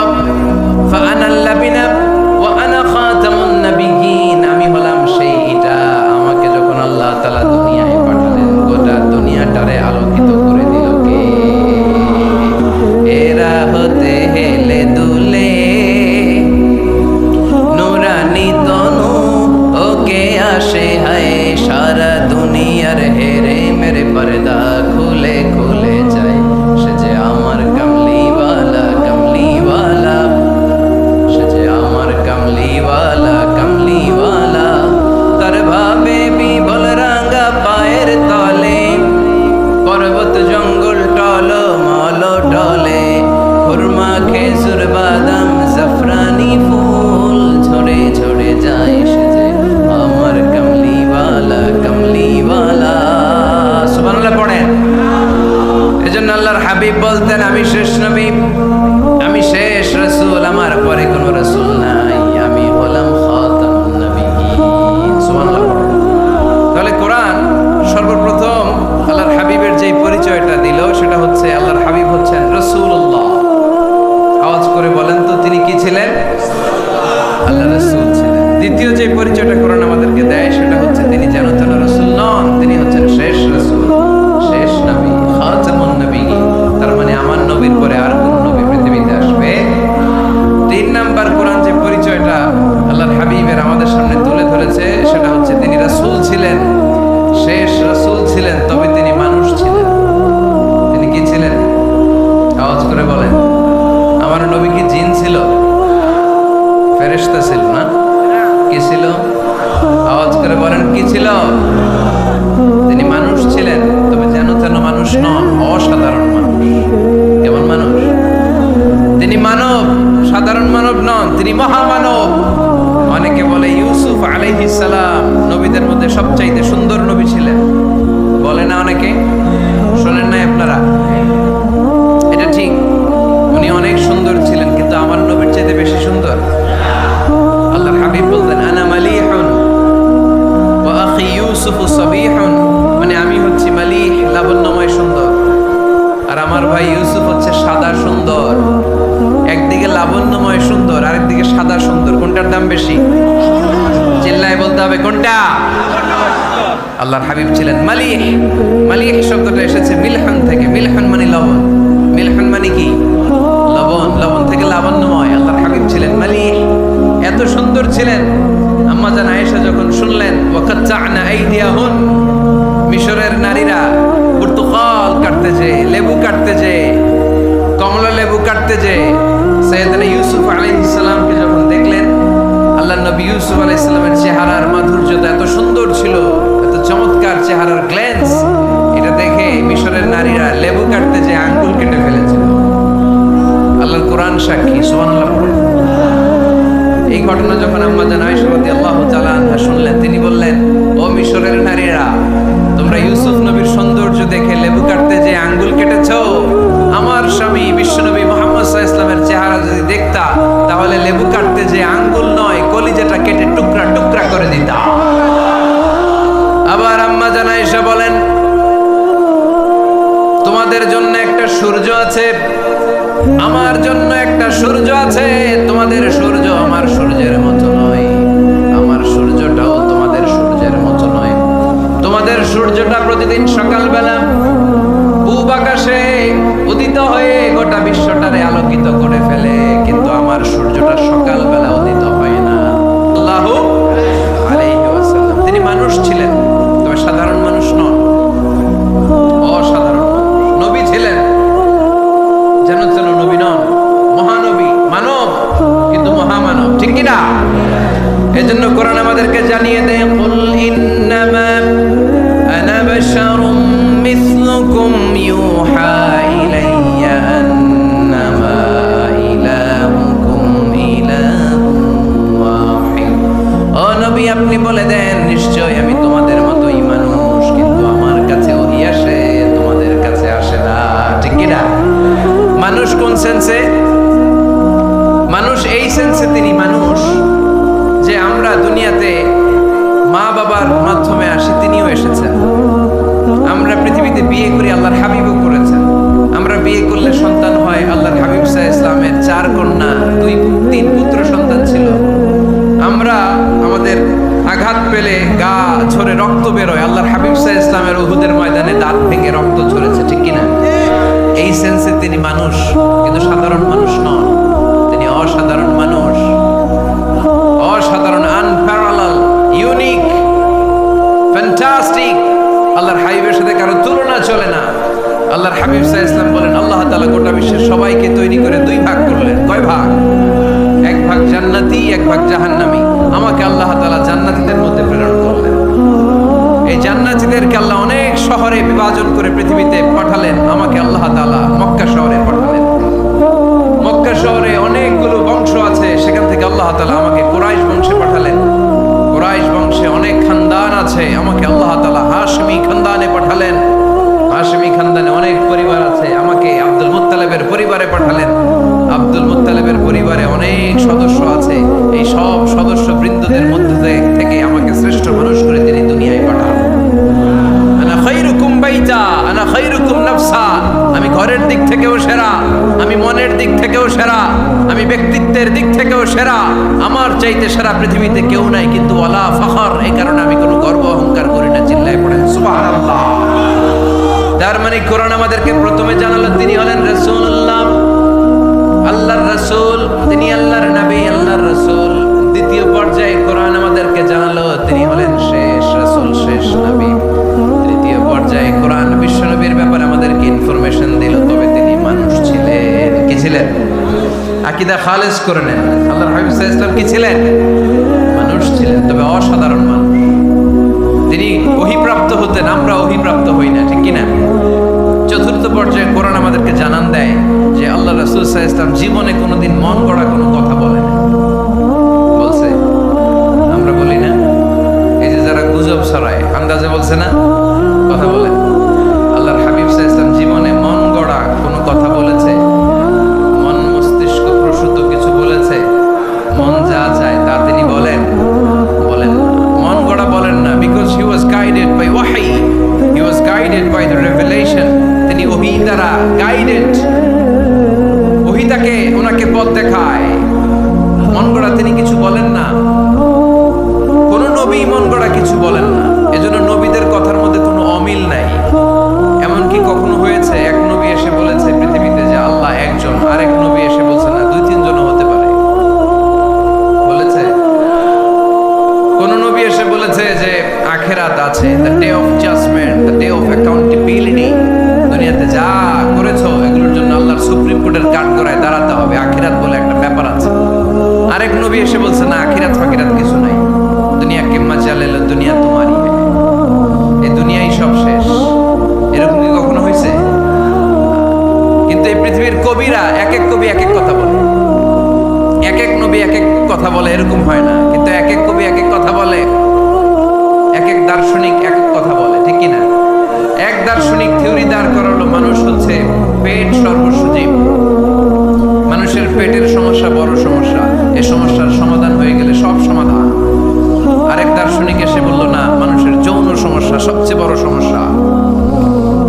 খেজুর বাদাম জাফরানি ফুল ঝরে ঝরে যায় সেজে আমার কামলিওয়ালা কামলিওয়ালা। সুবহানাল্লাহ পড়েন। এজন্য আল্লাহর হাবিব বলতেন আমি শেষ নবী, আমি শেষ রাসূল, আমার পরে কোনো রাসূল নাই, আমি হলাম খাতামুন নবিয়্যিন। সুবহানাল্লাহ। তাহলে কোরআন সর্বপ্রথম আল্লাহর হাবিবের যে পরিচয়টা দিল সেটা হচ্ছে আল্লাহর হাবিব হচ্ছেন রাসূলুল্লাহ। আওয়াজ করে বলেন তো তিনি কি ছিলেন? আল্লাহ রাসূল ছিলেন। দ্বিতীয় যে পরিচয়টা কোরআন আমাদেরকে দেয় সেটা হচ্ছে তিনি যেন তেন রাসূল নন, তিনি হচ্ছেন শেষ রাসূল, শেষ নবী, খাতামুন নবিয়্যিন। তার মানে আমার নবীর পরে আর কোন নবী পৃথিবীতে আসবে। তিন নাম্বার কোরআন যে পরিচয়টা আল্লাহর হাবিবের আমাদের সামনে তুলে ধরেছে সেটা হচ্ছে তিনি রাসূল ছিলেন, শেষ রাসূল ছিলেন, তবে তিনি মানুষ ছিলেন। তিনি কি ছিলেন? আওয়াজ করে বলেন। আমার নবী কি জিন ছিল? ফেরেশতা ছিল না? কি ছিল? আওয়াজ করে বলেন কি ছিল? তিনি মানুষ ছিলেন, তবে যেন তেন মানুষ নন, অসাধারণ মানুষ। কেমন মানুষ? তিনি মানব, সাধারণ মানব নন, তিনি মহামানব। অনেকে বলে ইউসুফ আলাইহিস সালাম নবীদের মধ্যে সবচাইতে সুন্দর নবী ছিলেন, বলে না অনেকে? শোনেন নাই আপনারা? এটা ঠিক, উনি অনেক সুন্দর ছিলেন, কিন্তু আমার নবীর চাইতে বেশি সুন্দর। আল্লাহর হাবিব বলতেন আনা মালিহুন ওয়া আখি ইউসুফ সাবিহুন, মানে আমি হচ্ছি মালিহ, লাবণ্যময় সুন্দর, আর আমার ভাই ইউসুফ হচ্ছে সাদা সুন্দর। একদিকে লাবণ্যময় সুন্দর, আরেকদিকে সাদা সুন্দর, কোনটার দাম বেশি? চিল্লায় বলতে হবে কোনটা? আল্লাহর হাবিব ছিলেন মালিহ। মালিহ শব্দটা এসেছে মিলহান থেকে। মিলহান মানে লবণ, মিলহান মানে কি? লবণ, লবণ থেকে লাবণ্যময়। আল্লাহর হাবিব ছিলেন মালিহ, এত সুন্দর ছিলেন। আম্মা জান আয়েশা যখন শুনলেন ওয়াকাত্তা'না আইদিয়াহুন, মিশরের নারীরা পর্তুগাল কাটতে যে, লেবু কাটতে যে, কমলা লেবু কাটতে যে সাইয়েদনা ইউসুফ আলাইহিস সালামকে যখন দেখলেন, আল্লাহর নবী ইউসুফ আলাইহিস সালামের চেহারার মাধুর্যতা এত সুন্দর ছিল, এত চমৎকার চেহারার গ্ল্যান্স, এটা দেখে মিশরের নারীরা লেবু কাটতে যে আঙ্গুল কেটে ফেলেছিল। আল্লাহর কোরআন সাক্ষী। সুবহানাল্লাহ। এই ঘটনা যখন আম্মা জান আয়েশা রাদিয়াল্লাহু তাআলা আনহা শুনলেন, তিনি বললেন ও মিশরের নারীরা, তোমরা ইউসুফ নবীর সৌন্দর্য দেখে লেবু কাটতে যে আঙ্গুল কেটেছো, আমার স্বামী বিশ্বনবী মুহাম্মদ সাল্লাল্লাহু আলাইহি ওয়াসাল্লামের চেহারা যদি দেখতা, তাহলে লেবু কাটতে যে আঙ্গুল নয়, কলিজাটা কেটে টুকরা টুকরা করে দিতা। আবার আম্মা জান আয়েশা বলেন তোমাদের জন্য একটা সূর্য আছে, আমার জন্য একটা সূর্য আছে, তোমাদের সূর্য আমার সূর্যের মতো নয়, আমার সূর্যটাও তোমাদের সূর্যের মতো নয়। তোমাদের সূর্যটা প্রতিদিন সকালবেলা পূব আকাশে উদিত হয়ে গোটা বিশ্বটারে আলোকিত করে ফেলে, কিন্তু আমার সূর্যটা সকালবেলা উদিত হয় না। আল্লাহু আলাইহি ওয়াসাল্লাম তিনি মানুষ ছিলেন, তবে সাধারণ মানুষ নন, অসাধারণ নবী ছিলেন। যেন যেন নবী নন, মহানবী, মানব কিন্তু মহামানব, ঠিক কি না? এজন্য কোরআন আমাদেরকে জানিয়ে দেয় কুল ইন্নামা আনা বাশারুম মিসলুকুম ইউহা ইলাইয়া আন্নামা ইলাহুকুম ইলাহুন ওয়াহিদ। ও নবী আপনি বলে দেন নিশ্চয় আমি তোমাদের মতোই মানুষ, কিন্তু আমার কাছে ওহী আসে, তোমাদের কাছে আসে না, ঠিক কি না? মানুষ কোন সেন্সে? মানুষ এই সেন্সে তিনি মানুষ যে আমরা দুনিয়াতে মা বাবার মাধ্যমে আসি, তিনিও এসেছেন। আমরা পৃথিবীতে বিয়ে করি, আল্লাহর হাবিবও করেছেন। আমরা বিয়ে করলে সন্তান হয়, আল্লাহর হাবিব সাল্লাল্লাহু আলাইহি ওয়াসাল্লামের 4 কন্যা 3 পুত্র সন্তান ছিল। আমরা আমাদের আঘাত পেলে গা ঝরে রক্ত বেরোয়, আল্লাহর হাবিব সাল্লাল্লাহু আলাইহি ওয়াসাল্লামের উহুদের ময়দানে দাঁত ভেঙে রক্ত ঝরেছে, ঠিক কিনা? এই সেন্সে তিনি মানুষ, কিন্তু সাধারণ মানুষ নন, তিনি অসাধারণ মানুষ, অসাধারণ, আনপ্যারালাল, ইউনিক, ফ্যান্টাস্টিক। আল্লাহর হাবিবের সাথে কারো তুলনা চলে না। আল্লাহর হাবিব সাল্লাল্লাহু আলাইহি ওয়াসাল্লাম বলেন আল্লাহ তাআলা গোটা বিশ্বের সবাইকে তৈরি করে 2 ভাগ করলেন। কয় ভাগ? 1 ভাগ জান্নাতি, 1 ভাগ জাহান্নামী। আমাকে আল্লাহ তাআলা জান্নাতীদের মধ্যে প্রেরণ করলেন। এই জান্নাতীদেরকে আল্লাহ অনেক শহরে বিভাজন করে পৃথিবীতে পাঠালেন, আমাকে আল্লাহ তাআলা মক্কা শহরে পাঠালেন। মক্কা আছে, আমাকে আল্লাহ তাআলা হাশমি খানদানে পাঠালেন। হাশমি খানদানে অনেক পরিবার আছে, আমাকে আব্দুল মুত্তালিবের পরিবারে পাঠালেন। আব্দুল মুত্তালিবের পরিবারে অনেক সদস্য আছে, এই সব সদস্য বৃন্দদের মধ্যে থেকে আমাকে শ্রেষ্ঠ মানুষ করে তিনি দুনিয়ায় পাঠালেন। আনা খায়রুকুম বাইতা আনা খায়রুকুম নাফসা, আমি ঘরের দিক থেকেও সেরা, আমি মনের দিক থেকেও সেরা, আমি ব্যক্তিত্বের দিক থেকেও সেরা, আমার চাইতে সেরা পৃথিবীতে কেউ নাই। কিন্তু ওয়ালা ফখর, এই কারণে আমি কোনো গর্ব অহংকার করি না। চিল্লায় পড়েন সুবহানাল্লাহ। তার মানে কোরআন আমাদেরকে প্রথমে জানালো তিনি হলেন রাসূলুল্লাহ, আল্লাহর রাসূল, তিনি আল্লাহর নবী, আল্লাহর রাসূল। দ্বিতীয় পর্যায়ে কোরআন আমাদেরকে জানালো তিনি হলেন শেষ রাসূল, শেষ নবী। তৃতীয় পর্যায়ে কোরআন বিশ্বনবীর ব্যাপারে আমাদেরকে ইনফরমেশন দিল, তবে তিনি মানুষ ছিলেন। কি ছিলেন? আকীদা খালেস করে নেন, আল্লাহর হাবিব সাল্লাল্লাহু আলাইহি ওয়াসাল্লাম কি ছিলেন? মানুষ ছিলেন, তবে অসাধারণ মানুষ। তিনি ওহীপ্রাপ্ত হতেন, আমরা ওহীপ্রাপ্ত হই না, ঠিক কি না? চতুর্থ পর্যায়ে কোরআন আমাদেরকে জানান দেয় যে আল্লাহ রাসূল সাল্লাল্লাহু আলাইহি ওয়াসাল্লাম জীবনে কোনোদিন মন গড়া কোনো কথা বলেন না। বলছে? আমরা বলি না? এই যে যারা গুজব ছড়ায়, আন্দাজে বলছে না, কথা বলে। আল্লাহর হাবিব সাল্লাল্লাহু আলাইহি ওয়াসাল্লাম জীবনে মন গড়া কোনো কথা বলেছে? মন মস্তিষ্ক প্রসূত কিছু বলেছে? মন যা চায় তা তিনি বলেন? বলেন না। মন গড়া বলেন না, because he was guided by ওয়াহি, he was guided by the revelation. তিনি ওহী দ্বারা গাইডেড, ওহী তাকে ওনাকে পথ দেখায়। মন গড়া তিনি কিছু বলেন না, কোন নবী মন গড়া কিছু বলেন না। এজন্য নবীদের কথার মধ্যে কোনো অমিল নাই। এমনকি কখনো হয়েছে এক নবী এসে বলেছে পৃথিবীতে যে আল্লাহ একজন, আরেক নবী এসে বলছে না, দুই তিনজনও হতে পারে। বলেছে? কোন নবী এসে বলেছে যে আখিরাত আছে, the day of judgement, the day of accountability. দুনিয়াতে যা করেছো এগুলোর জন্য আল্লাহর সুপ্রিম কোর্টের কাঠগড়ায় দাঁড়াতে হবে, আখিরাত বলে একটা ব্যাপার আছে। আরেক নবী এসে বলছে না, আখিরাত ফাকিরাত কিছু নাই, দুনিয়া কেম্মা চালেল, দুনিয়া তোমারই, এই দুনিয়াই সব শেষ। এরকম কি কখনো হয়েছে? কিন্তু এই পৃথিবীর কবিরা এক এক কবি এক এক কথা বলে, এক এক নবী এক এক কথা বলে, এরকম হয় না। কিন্তু এক এক কবি এক এক কথা বলে, এক এক দার্শনিক এক এক কথা বলে, ঠিক কি না? এক দার্শনিক থিওরি দাঁড় করালো, মানুষ হচ্ছে পেট সর্বস্ব জীব, মানুষের পেটের সমস্যা বড় সমস্যা, এই সমস্যার সমাধান হয়ে গেলে সব সমাধান। আরেক দার্শনিক এসে বলল না, মানুষের যৌন সমস্যা সবচেয়ে বড় সমস্যা,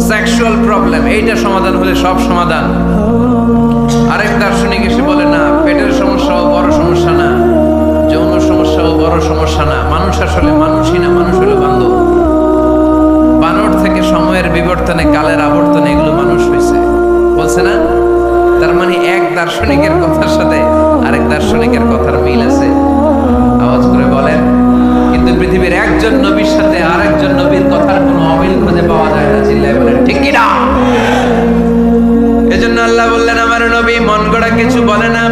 সেক্সুয়াল প্রবলেম, এইটা সমাধান হলে সব সমাধান। আরেক দার্শনিক এসে বলে না, পেটের সমস্যাও বড় সমস্যা না, যৌন সমস্যাও বড় সমস্যা না, মানুষ আসলে মানুষই না, মানুষ হলো বান্দর। বানর থেকে সময়ের বিবর্তনে, কালের আবর্তনে এগুলো মানুষ হয়েছে, বলছে না? তার মানে এক দার্শনিকের কথার সাথে আরেক দার্শনিকের কথার মিল আছে। আওয়াজ করে বলেন। কিন্তু পৃথিবীর একজন নবীর সাথে আরেকজন নবীর কথার কোনো অমিল খুঁজে পাওয়া যায় না। চিল্লায় বলেন ঠিক কি না? এজন্য আল্লাহ বললেন আমার নবী মন গড়া কিছু বলে না।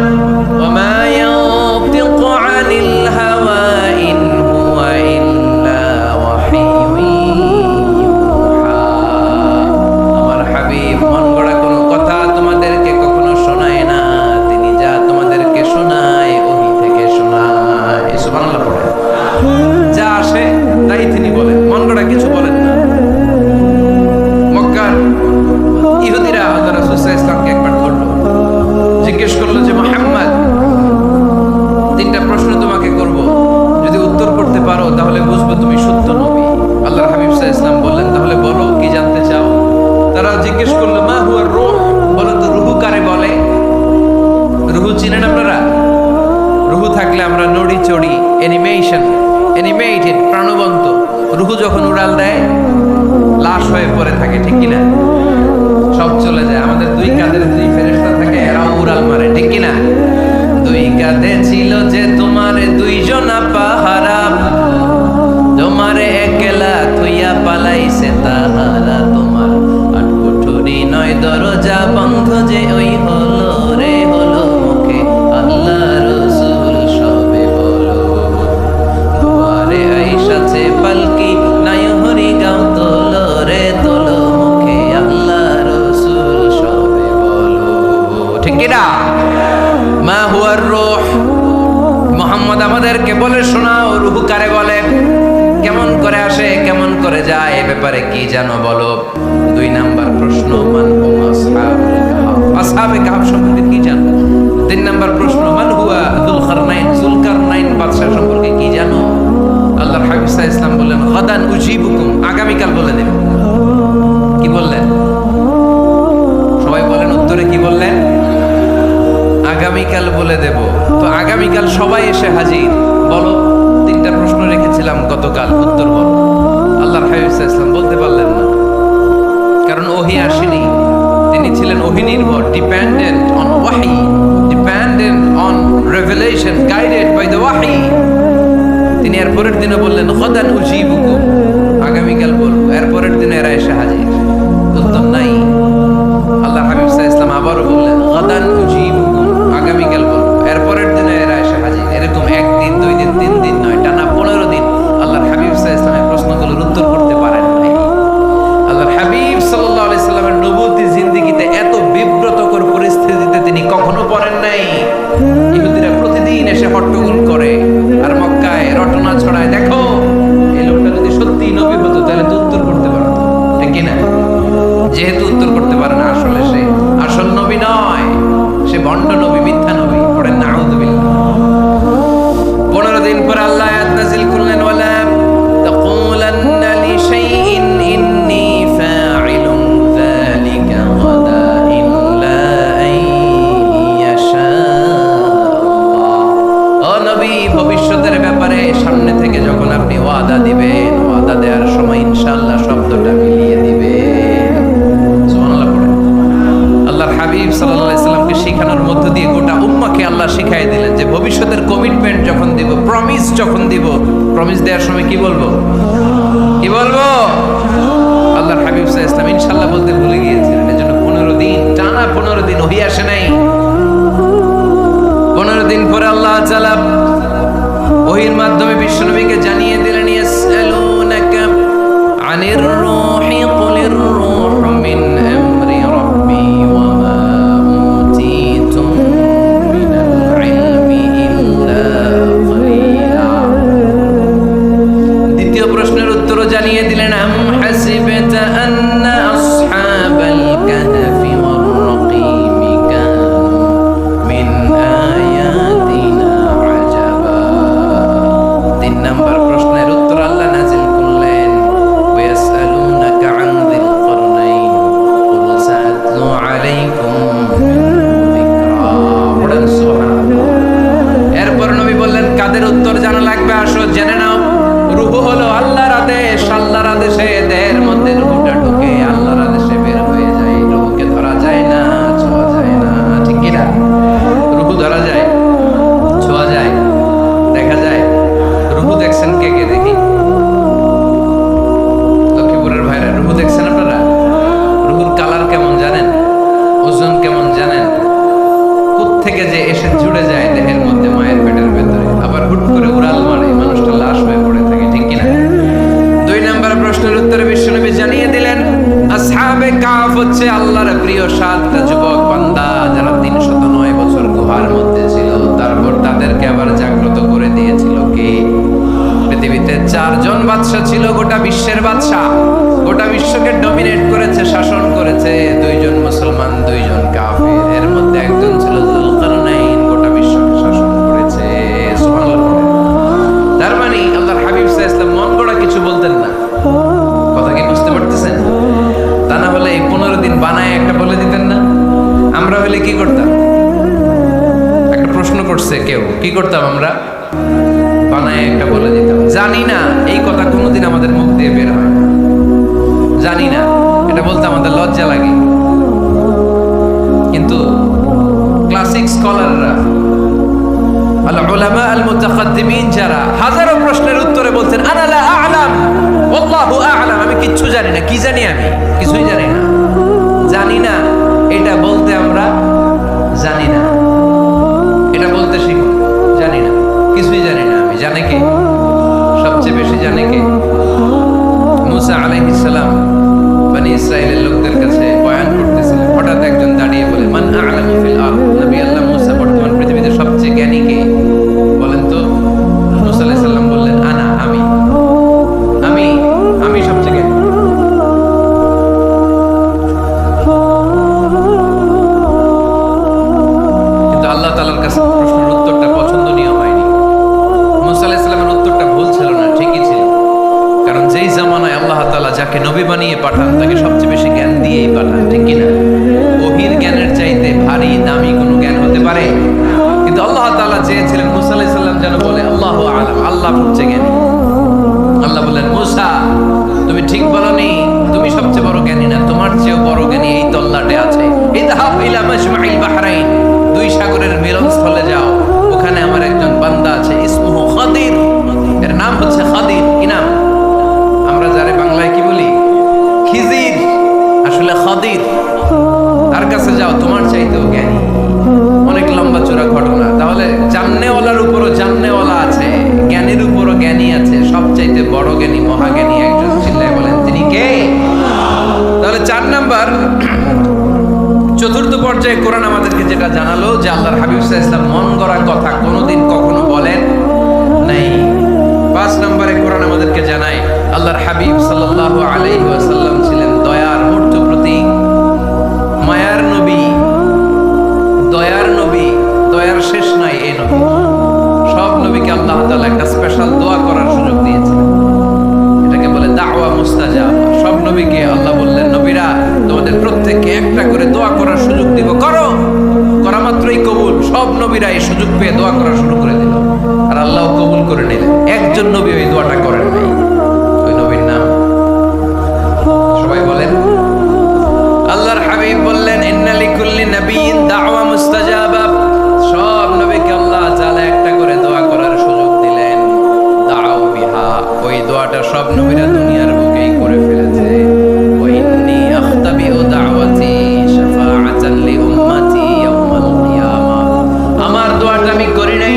ওমা ইয়ানতিকু আনিল হাওয়া ইন হুয়া ইল্লা ওয়াহিয়ুন ইউহা। আমার হাবিব মন গড়া কোনো কথা তোমাদেরকে কখনো শোনায় না, তিনি যা তোমাদেরকে শোনায় ওহী থেকে শোনায়। সুবহানাল্লাহ পড়ে। যা আসে তাই তিনি বলেন, মন গড়া কিছু বলেন না। মক্কার ইহুদিরা আল্লাহ রাসূল সাল্লাল্লাহু আলাইহি ওয়াসাল্লামকে একবার ধরলো, জিজ্ঞেস করলো যে মুহাম্মদ, তিনটা প্রশ্ন তোমাকে করব, যদি উত্তর করতে পারো তাহলে বুঝবো তুমি সত্য নবী। আল্লাহর হাবিব সাল্লাল্লাহু আলাইহি ওয়াসাল্লাম বললেন, তাহলে বলো কি জানতে চাও? তারা জিজ্ঞেস করলো মা হুয়া রূহ, বলো তো রূহ কারে বলে? রূহ চিনেন আপনারা? রূহ থাকলে আমরা নড়ি চড়ি, অ্যানিমেটেড, প্রাণবন্ত। রূহ যখন উড়াল দেয় লাশ হয়ে পড়ে থাকে, ঠিক কিনা? সব চলে যায়। আমাদের দুই কাঁধের দুই ফেরেশতা থাকে, এরাও উড়াল মারে, ঠিক কিনা? দুই কাঁধে ছিল যে তোমারে দুইজনা পাহারা, তোমারে একলা থইয়া পালাইছে তাহারা, তোমার আটকুঠুরি নয় দরজা বন্ধ যে ওই হলো রে হলো মুখে আল্লাহ রাসূল সবে বলো, দুয়ারে আইসাছে পালকি নাই হরি গাও তোলো রে তোলো মুখে আল্লাহ রাসূল সবে বলো, ঠিক কি না? মা হুয়ার রূহ, মুহাম্মদ আমাদেরকে বলে শোনাও রূহ কারে বলে, কেমন করে করে আসে, কেমন করে যায়, এ ব্যাপারে কি জানো বলো। 2 নাম্বার প্রশ্ন, মান হুম আসহাবুল কাহফ, আসহাবে কাহফ সম্পর্কে কি জানো। 3 নাম্বার প্রশ্ন, মান হুয়া যুলকারনাইন বাদশা সম্পর্কে কি জানো। আল্লাহর হাবিব সাল্লাল্লাহু আলাইহি ওয়াসাল্লাম বললেন, গাদান উজিবুকুম, আগামীকাল বলে দেব। কি বললেন? সবাই বলেন উত্তরে কি বললেন? আগামীকাল বলে দেব। তো আগামীকাল সবাই এসে হাজির। বলো, 3টা প্রশ্ন রেখেছিলাম গতকাল, উত্তর বলো। আল্লাহর হাবিব সাল্লাল্লাহু আলাইহি ওয়াসাল্লাম বলতে পারলেন না, কারণ ওহী আসেনি। তিনি ছিলেন ওহী নির্ভর, ডিপেন্ডেন্ট অন ওয়াহি, dependent on revelation, guided by the ওয়াহি। তিনি এর পরের দিনে বললেন, গাদান উজিবুকুম, আগামীকাল বলবো। এর পরের দিনে এরা এসে হাজির, উত্তর নাই। আল্লাহর হাবিব সাল্লাল্লাহু আলাইহি ওয়াসাল্লাম আবারও বললেন, গাদান উজিবুকুম, আগামীকাল বলবো। এর পরের দিনে এরা এসে হাজির। এরকম 1 দিন, 2 দিন, 3 দিন নয়, টানা 15 দিন আল্লাহর হাবিব সাল্লাল্লাহু আলাইহি ওয়াসাল্লামের প্রশ্নগুলোর উত্তর করতে পারেন নাই। আল্লাহর হাবিব সাল্লাল্লাহু আলাইহি ওয়াসাল্লামের নবুয়তী জিন্দেগিতে এত বিব্রতকর পরিস্থিতিতে তিনি কখনো পড়েন নাই। ইহুদিরা প্রতিদিন এসে হট্টগোল করে আর মক্কায় রটনা ছড়ায়, দেখো এই লোকটা যদি সত্যি নবী হতো তাহলে তো উত্তর করতে পারতো, ঠিক কি না? যেহেতু উত্তর করতে পারে না, আসলে সে আসল নবী নয়, সে ভণ্ড নবী, মিথ্যা নবী। পড়েন নাউযুবিল্লাহ। 15 দিন পর আল্লাহ আয়াত নাযিল করলেন, ওয়ালা তাকুলান্না লিশাইইন ইন্নী ফাইলুন যালিকা গাদা ইল্লা আইয়াশা আল্লাহ। ও নবী, ভবিষ্যতের ব্যাপারে সামনে থেকে যখন আপনি ওয়াদা দিবেন, ওয়াদা দেওয়ার সময় ইনশাআল্লাহ শব্দটা মিলিয়ে দিবেন। সুবহানাল্লাহ পড়েন। আল্লাহর হাবিব সাল্লাল্লাহু আলাইহি সাল্লামকে শিখানোর মধ্য দিয়ে গোটা উম্মাহকে আল্লাহ শিখাই দিলেন যে ভবিষ্যতের কমিটমেন্ট যখন দিব, প্রমিস যখন দিব, প্রমিস দেওয়ার সময় কি বলবো? কি বলবো? আল্লাহর হাবিব সাল্লাল্লাহু আলাইহি সাল্লাম ইনশাআল্লাহ বলতে ভুলে গিয়েছিলেন। এজন্য 15 দিন, টানা 15 দিন ওহী আসে নাই। 15 দিন পরে আল্লাহ তাআলা ওহীর মাধ্যমে বিশ্বনবীকে জানিয়ে দিলেন, ইয়াসআলুনাকা আনির রূহি কুলির রূহু মিন আমরি রাব্বি ওয়া মা উতীতুম মিনাল ইলমি ইল্লা কালিলা। দ্বিতীয় প্রশ্নের উত্তরও জানিয়ে দিলেন, আম হাসিবতা আন্না আসহাবাল কাহফি ওয়ার রাকিমি কানু মিন আয়াতিনা আজাবা। 3 নাম্বার প্রশ্নের উত্তর আল্লাহ নাযিল করলেন, ওয়ায়াসআলুনাকা আন যিল করনাইন কুল সাআতলু আলাইকুম মিনহু যিকরা। পড়েন সুবহানাল্লাহ। এরপর নবী বললেন, কাদের উত্তর জানা লাগবে, আসো জেনে নাও। রূহ হলো আল্লাহর আদেশ, আল্লাহর আদেশে দেহের মধ্যে রূহটা ঢুকে আল্লাহর আদেশে বের হয়ে যায়। রূহকে ধরা যায় না, ছোঁয়া যায় না, ঠিক কি না? রূহ ধরা যায়, ছোঁয়া যায়, দেখা যায়। রূহ দেখছেন কে কে? দেখি লক্ষ্মীপুরের ভাইরা, রূহ দেখছেন আপনারা? রূহুর কালার কেমন জানেন? ওজন কেমন জানেন? কোত্থেকে যে এসে জুড়ে যায় দেহের মধ্যে, মায়ের পেটের ভেতরে, আবার হুট করে উড়াল মারে, মানুষটা লাশ হয়ে পড়ে থাকে, ঠিক কিনা? 2 নম্বর প্রশ্নের উত্তরে বিশ্বনবী জানিয়ে দিলেন, আসহাবে কাহফ হচ্ছে আল্লাহর প্রিয় 7টা যুবক বান্দা, যারা 309 বছর গুহার মধ্যে ছিল। তারপর তাদেরকে আবার জাগ্রত করে দিয়েছিল কে? পৃথিবীতে 4 জন বাদশা ছিল, গোটা বিশ্বের বাদশা, গোটা বিশ্বকে ডমিনেট করেছে, শাসন করেছে। 2 জন মুসলমান, 2 জন কাফের। এর মধ্যে একজন ছিল যুলকারনাইন, গোটা বিশ্বকে শাসন করেছে। সুবহানাল্লাহ। তার মানে আল্লাহর হাবিব সাল্লাল্লাহু আলাইহি ওয়াসাল্লাম মন গড়া কিছু বলতেন না। কথা কি বুঝতে পারতেছেন? তা না হলে এই 15 দিন বানায় একটা বলে দিতেন না? আমরা হলে কি করতাম? একটা প্রশ্ন করছে কেউ, কি করতাম আমরা? বানায় একটা বলে দিতাম। জানি না এই কথা কোনোদিন আমাদের মুখ দিয়ে বের হয় না, জানি না, এটা বলতে আমাদের লজ্জা লাগে। কিন্তু ক্লাসিক স্কলাররা, আল উলামা আল মুতাকাদ্দিমিন, যারা হাজারো প্রশ্নের উত্তরে বলতেন, আনা লা আ'লাম ওয়াল্লাহু আ'লাম, আমি কিচ্ছু জানি না। কি জানি? আমি কিছুই জানি না। জানি না এটা বলতে আমরা জানি না, এটা বলতে শিখো। জানি না, কিছুই জানি না আমি। জানে কে? সবচেয়ে বেশি জানে কে? মুসা আলাইহিস সালাম বনি ইসরাইলের লোকদের কাছে বয়ান করতেছিলেন। হঠাৎ একজন দাঁড়িয়ে বলে, মান আ'লামু ফিল আরদ। নবী আল্লাহ মুসা, বর্তমান পৃথিবীতে সবচেয়ে জ্ঞানী কে বলেন তো? মুসা আলাইহিস সালাম বললেন, আনা, আমি। যাকে নবী বানিয়ে পাঠান তাকে সবচেয়ে বেশি জ্ঞান দিয়েই পাঠান, ঠিক কিনা? ওহির জ্ঞানের চাইতে ভারী দামি কোনো জ্ঞান হতে পারে? কিন্তু আল্লাহ তাআলা চেয়েছিলেন মুসা আলাইহিস সালাম যেন বলে আল্লাহু আ'লাম, আল্লাহ সবচেয়ে জ্ঞানী। আল্লাহ বললেন, মুসা তুমি ঠিক বলনি, তুমি সবচেয়ে বড় জ্ঞানী না, তোমার চেয়েও বড় জ্ঞানী এই তল্লাটে আছে। ইযহাব ইলা মাজমাইল বাহরাইন, দুই সাগরের মিলনস্থলে যাও, ওখানে আমার একজন বান্দা আছে, ইসমুহু খাদির, এর নাম হচ্ছে খাদির। কি নাম? আমরা যারে বাংলায় কি বলি? খিজির, আসলে খাদির। তার কাছে যাও, তোমার চাইতেও জ্ঞানী। অনেক লম্বা চূড়া ঘটনা। তাহলে জান্নেওয়ালার উপরও জান্নেওয়ালা আছে, জ্ঞানীর উপরও জ্ঞানী আছে, সবচাইতে বড় জ্ঞানী মহাজ্ঞানী একজন, চিল্লায় বলেন তিনি কে? তাহলে 4 নাম্বার, চতুর্থ পর্যায়ে কোরআন আমাদেরকে যেটা জানালো যে আল্লাহর হাবিব সাল্লাল্লাহু আলাইহি ওয়াসাল্লাম মন গড়া কথা কোনোদিন কখনো বলেন নাই। 5 নম্বরে কোরআন আমাদেরকে জানায় আল্লাহর হাবিব সাল্লাল্লাহু আলাইহি ওয়াসাল্লাম ছিলেন দয়ার মূর্ত প্রতীক, মায়ার নবী, দয়ার নবী, দয়ার শেষ নাই এই নবী। সব নবীকে আল্লাহ তাআলা একটা স্পেশাল দোয়া করার সুযোগ দিয়েছিলেন, এটাকে বলে দাওয়া মুস্তাজাব। সব নবীকে আল্লাহ বললেন, নবীরা তোমাদের প্রত্যেককে একটা করে দোয়া করার সুযোগ দিব, করো। করা মাত্রই কবুল। সব নবীরা এই সুযোগ পেয়ে দোয়া করা শুরু করে দিল, আর আল্লাহ কবুল করে নিলেন। একজন নবী ওই দোয়াটা করেন নাই। ওই নবীর নাম সবাই বলেন। আল্লাহর হাবিব বললেন, ইন্না লিকুল্লি নাবিয়্যিন দাওয়া মুস্তাজাবা। সব নবীকে আল্লাহ তাআলা একটা করে দোয়া করার সুযোগ দিলেন। দাও বিহা, ওই দোয়াটা সব নবীরা দুনিয়ার বুকেই করে ফেলেছে। ওয়া ইন্নী আখতাবিউ দাওয়াতি শাফাআতান লি উম্মতি ইয়াউমাল কিয়ামা। আমার দোয়াটা আমি করি নাই,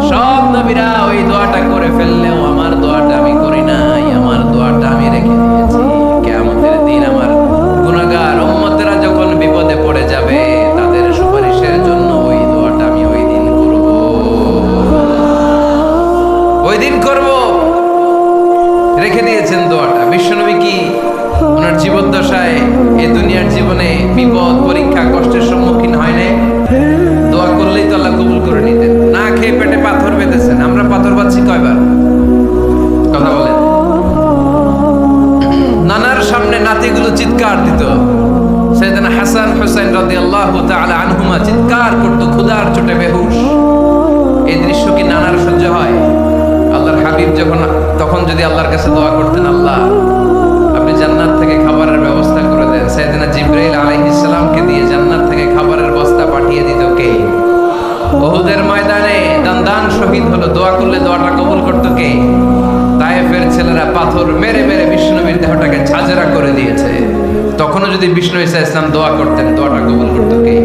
সব নবীরা ওই দোয়াটা করে ফেললেও আমার দোয়াটা আমি করি নাই। আমার দোয়াটা আমি রেখে দিয়েছি। কিয়ামতের দিন আমার গুনাহগার উম্মতেরা যখন বিপদে পড়ে যাবে, তাদের সুপারিশের জন্য ওই দোয়াটা আমি ওই দিন করব, ওই দিন করব। রেখে দিয়েছেন দোয়াটা। বিশ্বনবী কি ওনার জীবদ্দশায় এই দুনিয়ার জীবনে বিপদ, পরীক্ষা, কষ্টের সম্মুখীন হয় নাই? দোয়া করলেই তো আল্লাহ কবুল করে নিতেন। না খেয়ে পেটে পাথর বেঁধেছেন, আমরা পাথর পাচ্ছি কয়বার? কথা বলেন। নানার সামনে নাতিগুলো চিৎকার দিত, সাইয়েদনা হাসান হুসাইন রাদিয়াল্লাহু তাআলা আনহুমা চিৎকার করতো, ক্ষুধার চোটে বেহুশ। এই দৃশ্য কি নানার সহ্য হয়? আল্লাহর হাবিব তখন যদি আল্লাহর কাছে দোয়া করতেন, আল্লাহ আপনি জান্নাত থেকে খাবারের ব্যবস্থা করে দেন, সাইয়েদনা জিবরাইল আলাইহিস সালামকে দিয়ে জান্নাত থেকে খাবারের বস্তা পাঠিয়ে দিত কে? উহুদের ময়দানে দান শহীদ হলো, দোয়া করলে দোয়াটা কবুল করতো কে? তায়েফের ছেলেরা পাথর মেরে মেরে বিষ্ণুনবীর দেহটাকে ঝাঁঝরা করে দিয়েছে। তখনও যদি বিষ্ণু ঈসা ইসলাম দোয়া করতেন, দোয়াটা কবুল করতো কে?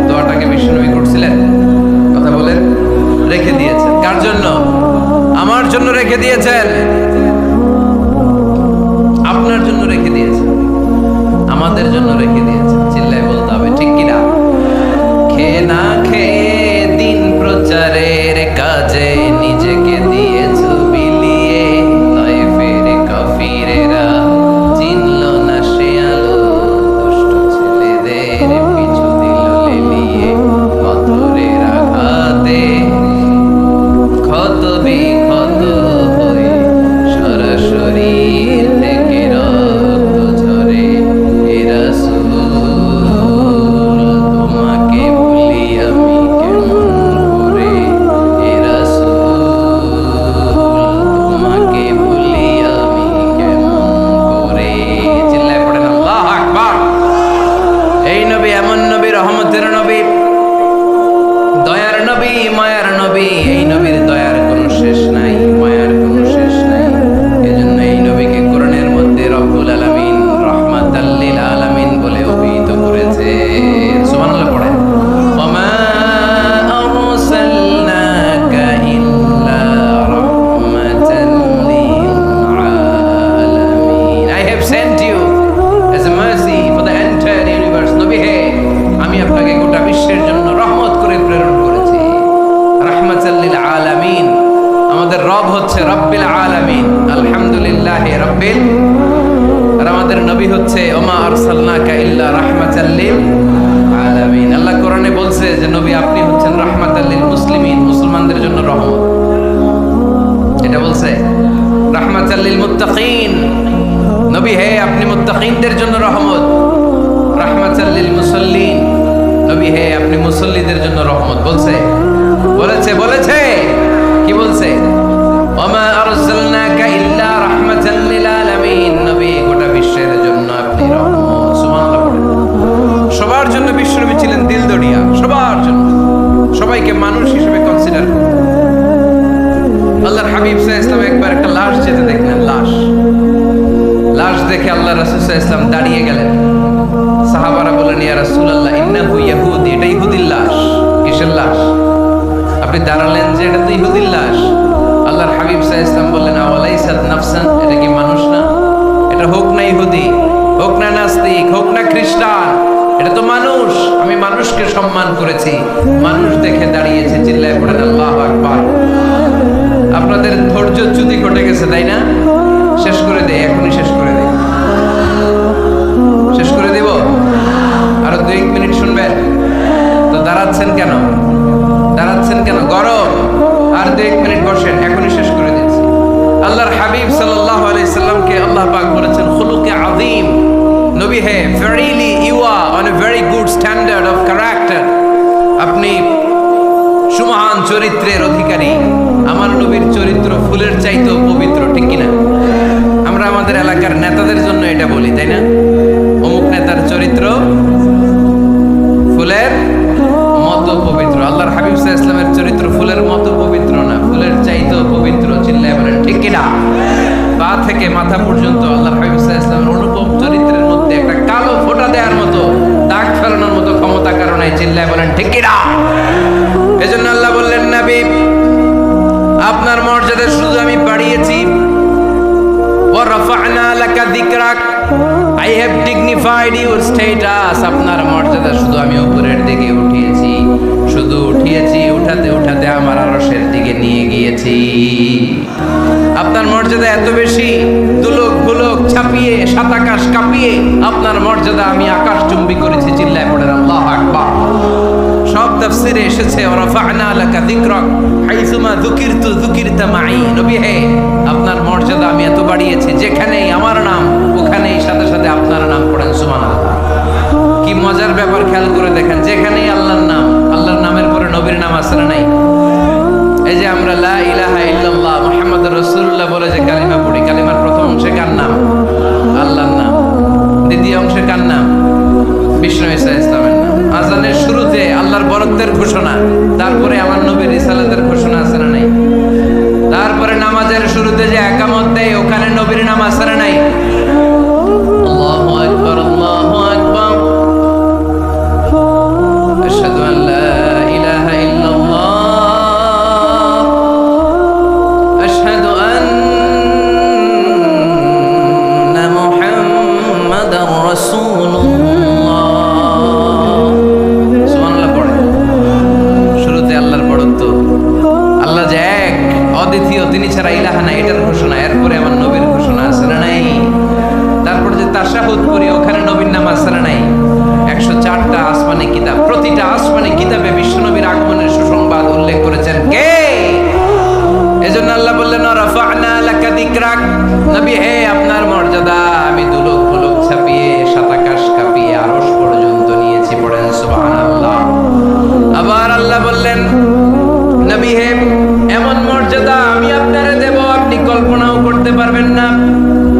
দোয়াটাকে বিষ্ণুনবী করছিলেন? কথা বলেন। রেখে দিয়েছেন কার জন্য? আমার জন্য রেখে দিয়েছেন, আপনার জন্য রেখে দিয়েছেন, আমাদের জন্য রেখে দিয়েছেন। চিল্লায় বলতে হবে, ঠিক কিনা? খেয়ে না খেয়ে দিন প্রচারের কাজে নিজেকে দিয়েছো বিলিয়ে, তায়েফের কাফিরেরা চিনল না সে আলো, দুষ্ট ছেলেদের পিছু দিল লেলিয়ে, পাথরের আঘাতে ক্ষত বিক্ষত হয়ে সারা শরীর থেকে রক্ত ঝরে। হে রাসূল, তোমাকে ভুলি আমি কেমন করে? হে রাসূল, তোমাকে ভুলি আমি কেমন করে? চিল্লায় পড়েন আল্লাহু আকবার। এই নবী এমন নবী, রহমতের নবী, দয়ার নবী, মায়ার নবী। এই নবীর দয়ার কোনো শেষ নাই, মায়ার কোনো শেষ নাই। এজন্য এই নবীকে কোরআনের মধ্যে রব্বুল আলামিন রাহমাতাল লিল আলামিন বলে অভিহিত করেছে। সুবহানাল্লাহ পড়েন। ওয়ামা আরসালনাকা ইল্লা রাহমাতাল লিল আলামিন। I have sent you as a mercy for the entire universe. নবী হে, আমি আপনাকে গোটা বিশ্বের জন্য রহমত করে প্রেরণ করেছি। রাহমাতাল লিল আলামিন। আমাদের রব হচ্ছে রব্বিল আলামিন, আলহামদুলিল্লাহি রাব্বিল। আর আমাদের নবী হচ্ছে ওমা আরসালনাকা ইল্লা রাহমাতাল লিল আলামিন। আল্লাহ কোরআনে বলছে যে নবী আপনি হচ্ছেন রাহমাতাল লিল মুসলিমিন, মুসলমানদের জন্য রহমত। এটা বলছে রাহমাতাল লিল মুত্তাকিন, নবী হে আপনি মুত্তাকিনদের জন্য রহমত, রাহমাতাল লিল মুসাল্লিন। নবী হে আপনি মুসল্লিদের জন্য রহমত। বলেছে কি বলছে? ওমা আরসালনাকা ইল্লা রাহমাতাল লিল আলামিন। নবী গোটা বিশ্বের জন্য আপনি রহমত। সুবহানাল্লাহ। সবার জন্য বিশ্বনবী ছিলেন দিলদরিয়া, সবার জন্য, সবাইকে মানুষ হিসেবে কনসিডার করেন। আল্লাহর হাবিব সাল্লাল্লাহু আলাইহি ওয়াসাল্লাম একবার একটা লাশ যেতে দেখলেন। লাশ দেখে আল্লাহ রাসূল সাল্লাল্লাহু আলাইহি ওয়াসাল্লাম দাঁড়িয়ে গেলেন। সাহাবারা বললেন, ইয়া রাসূলুল্লাহ ইন্নাহু ইয়াহুদি, এটা ইহুদির লাশ। কিসের লাশ? আপনি দাঁড়ালেন যে এটা তো ইহুদির লাশ। আল্লাহর হাবিব সাল্লাল্লাহু আলাইহি ওয়াসাল্লাম বললেন, আওয়ালাইসাত নাফসান, এটা কি মানুষ না? এটা হোক না ইহুদি, হোক না নাস্তিক, হোক না খ্রিস্টান, এটা তো মানুষ। আমি মানুষকে সম্মান করেছি, মানুষ দেখে দাঁড়িয়েছে। চিল্লায় পড়েন আল্লাহু আকবার। আপনাদের ধৈর্যচ্যুতি ঘটে গেছে, তাই না? শেষ করে দেই, এখনই শেষ করে দেই। শেষ করে দেব? আরো 2-1 মিনিট শুনবেন তো? দাঁড়াচ্ছেন কেন? গরম? আর 2-1 মিনিট বসেন, এখনই শেষ করে দিচ্ছি। আল্লাহর হাবিব সাল্লাল্লাহু আলাইহি সাল্লামকে আল্লাহ পাক বলেছেন খুলুকে আযীম। নবী হে, verily you are on a very good standard of character. আপনি সুমহান চরিত্রের অধিকারী। আমার নবীর চরিত্র ফুলের চাইতেও পবিত্র, ঠিক কিনা? আমরা আমাদের এলাকার নেতাদের জন্য এটা বলি, তাই না? অমুক নেতার চরিত্র ফুলের মতো পবিত্র। আল্লাহর হাবিব সাল্লাল্লাহু আলাইহি ওয়াসাল্লামের চরিত্র ফুলের মতো পবিত্র না, ফুলের চাইতেও পবিত্র। চিল্লায় বলেন ঠিক কিনা? পা থেকে মাথা পর্যন্ত আল্লাহর হাবিব সাল্লাল্লাহু আলাইহি ওয়াসাল্লামের অনুপম চরিত্রের মধ্যে একটা কালো ফোঁটা দেওয়ার মতো, দাগ ফেলানোর মতো ক্ষমতা কারণে। চিল্লায় বলেন ঠিক কিনা? এজন্য আল্লাহ বললেন, নবী আপনার মর্যাদা শুধু আমি বাড়িয়েছি। ওয়া রাফা'না লাকা যিকরাক, I have dignified your status. আপনার মর্যাদা শুধু আমি উপরের দিকে উঠিয়েছি, শুধু উঠিয়েছি, উঠাতে আমার আরশের দিকে নিয়ে গিয়েছি। আপনার মর্যাদা এত বেশি, দুলক ভুলক ছাপিয়ে, সাত আকাশ কাঁপিয়ে আপনার মর্যাদা আমি আকাশচুম্বী করেছি। চিল্লায় পড়েন আল্লাহু আকবার। সব তাফসীরে এসেছে ওয়ারাফা'না লাকা যিকরাক হাইসুমা যুকিরতু যুকিরতা মাই। নবী হে আপনার মর্যাদা আমি এত বাড়িয়েছি, যেখানেই আমার নাম ওখানেই সাথে সাথে আপনার নাম। পড়েন সুবহানাল্লাহ। কি মজার ব্যাপার, খেয়াল করে দেখেন। যেখানেই আল্লাহর নাম, আল্লাহর নামের পরে নবীর নাম আছে না নাই? এই যে আমরা লা ইলাহা ইল্লাল্লাহ মুহাম্মাদুর রাসূলুল্লাহ বলে যে কালিমা পড়ি, কালিমার প্রথম অংশে কার নাম? আল্লাহর নাম। দ্বিতীয় অংশে কার নাম? বিষ্ণু ঈসা ইসলামের নাম। আজানের শুরুতে আল্লাহর বরত্বের ঘোষণা, তারপরে আমার নবীর রিসালাতের ঘোষণা আছে না নাই? তারপরে নামাজের শুরুতে যে একামত দেয়, ওখানে নবীর নাম আছে না নাই? আল্লাহু আকবার, আল্লাহু আকবার। আশহাদু আন লা ইলাহা ইল্লাল্লাহ, আশহাদু আন্না মুহাম্মাদার রাসূলুল্লাহ। অদ্বিতীয়, তিনি ছাড়া ইলাহা নাই, এটার ঘোষণা। এরপরে আমার নবীর ঘোষণা আছে না নাই? তারপর যে তাশাহুদ পড়ি, ওখানে নবীর নাম আছে না নাই? 104টা আসমানি কিতাব, প্রতিটা আসমানি কিতাবে বিশ্বনবীর আগমনের সুসংবাদ উল্লেখ করেছেন কে? এজন্য আল্লাহ বললেন রাফা'না লাকা যিকরাক। নবী হে আপনার মর্যাদা আমি দুলক ভুলক ছাপিয়ে, সাত আকাশ কাঁপিয়ে আরশ পর্যন্ত নিয়েছি। পড়েন সুবহানাল্লাহ। আবার আল্লাহ বললেন, নবী হে এমন মর্যাদা আমি আপনারে দেব আপনি কল্পনাও করতে পারবেন না।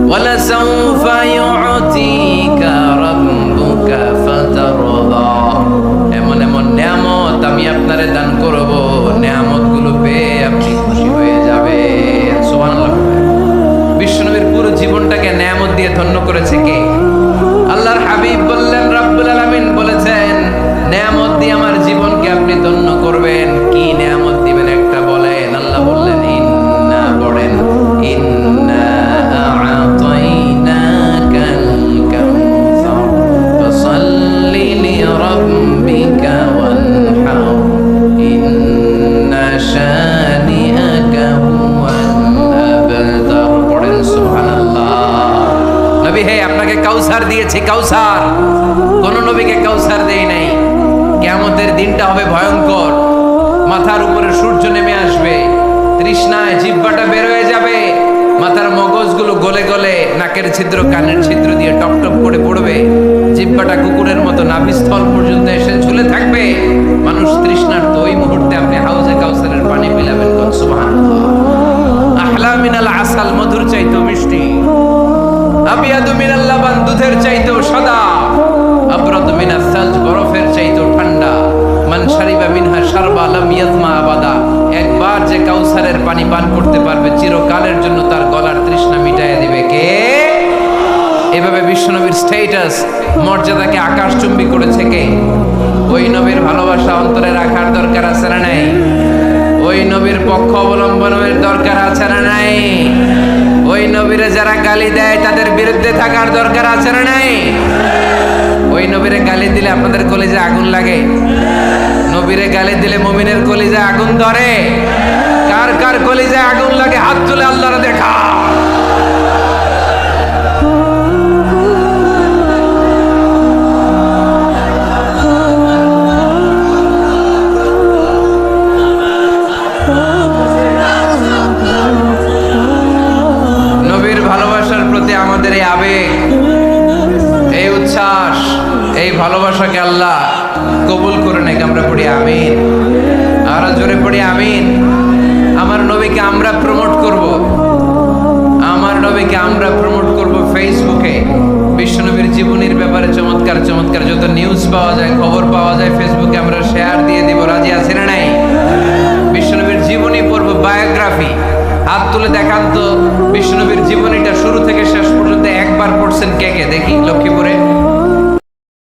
ওয়ালা সাউফা ইউতিকা রাব্বুকা ফাতারদা। এমন এমন নিয়ামত আমি আপনারে দান করব, নিয়ামতগুলো পেয়ে আপনি খুশি হয়ে যাবেন। সুবহানাল্লাহ। বিশ্বনবীর পুরো জীবনটাকে নিয়ামত দিয়ে ধন্য করেছে কে? আল্লাহর হাবিব বললেন, রব্বুল আলামিন বলেছেন নিয়ামত দিয়ে আমার জীবনকে আপনি ধন্য করবেন। কি নিয়ামত দিবেন একটা বলেন? আল্লাহ বললেন ইন্না, পড়েন ইন্না আ'তাইনাকাল কাউসার ফাসাল্লি লিরাব্বিকা ওয়ানহার ইন্না শানিআকা হুয়াল আবতার। পড়েন সুবহানাল্লাহ। নবী হে আপনাকে কাউসার দিয়েছি, কাউসার। কোন নবীকে কাউসার দেই নাই। কিয়ামতের দিনটা হবে ভয়ঙ্কর। মাথার উপরে সূর্য নেমে আসবে, তৃষ্ণায় জিহ্বাটা বের হয়ে যাবে, মাথার মগজগুলো গলে গলে নাকের ছিদ্র কানের ছিদ্র দিয়ে টপ টপ করে পড়বে, জিহ্বাটা কুকুরের মতো নাভিস্থল পর্যন্ত এসে ঝুলে থাকবে। মানুষ তৃষ্ণার্ত, ওই মুহূর্তে আপনি হাউজে কাউসারের পানি পিলাবেন। সুবহানাল্লাহ। আহলা মিনাল আসাল, মধুর চাইতেও মিষ্টি। আবিয়াদু মিনাল লাবান, দুধের চাইতেও সাদা। আবরাদু মিনাস সালজ, বরফের চাইতেও ঠান্ডা। মান শারিবা মিনহা শারবা লাম ইয়াজমা আবাদা, একবার যে কাউসারের পানি পান করতে পারবে চিরকালের জন্য তার গলার তৃষ্ণা মিটাইয়া দিবে কে? এভাবে বিশ্বনবীর স্ট্যাটাস, মর্যাদাকে আকাশচুম্বী করেছে কে? ওই নবীর ভালোবাসা অন্তরে রাখার দরকার আছে না নাই? ওই নবীর পক্ষ অবলম্বনের দরকার আছে না নাই? ওই নবীরে যারা গালি দেয় তাদের বিরুদ্ধে থাকার দরকার আছে না নাই? ওই নবীরে গালি দিলে আপনাদের কলিজে আগুন লাগে? নবীরে গালি দিলে মুমিনের কলিজে আগুন ধরে? কার কার কলিজে আগুন লাগে হাত তুলে আল্লাহর দেখা। নবীর ভালোবাসার প্রতি আমাদের এই আবেগ, এই উচ্ছ্বাস, এই ভালোবাসাকে আল্লাহ কবুল করে নেক। আমরা পড়ি আমিন, আরো জোরে পড়ি আমিন। আমার নবীকে আমরা প্রমোট করব, আমার নবীকে আমরা প্রমোট করব ফেসবুকে। বিশ্বনবীর জীবনীর ব্যাপারে চমৎকার চমৎকার যত নিউজ পাওয়া যায়, খবর পাওয়া যায়, ফেসবুকে আমরা শেয়ার দিয়ে দিব। রাজি আছি না নাই? বিশ্বনবীর জীবনী পড়ব, বায়োগ্রাফি। হাত তুলে দেখান তো বিশ্বনবীর জীবনীটা শুরু থেকে শেষ পর্যন্ত একবার পড়ছেন কে কে, দেখি লক্ষ্মীপুরে।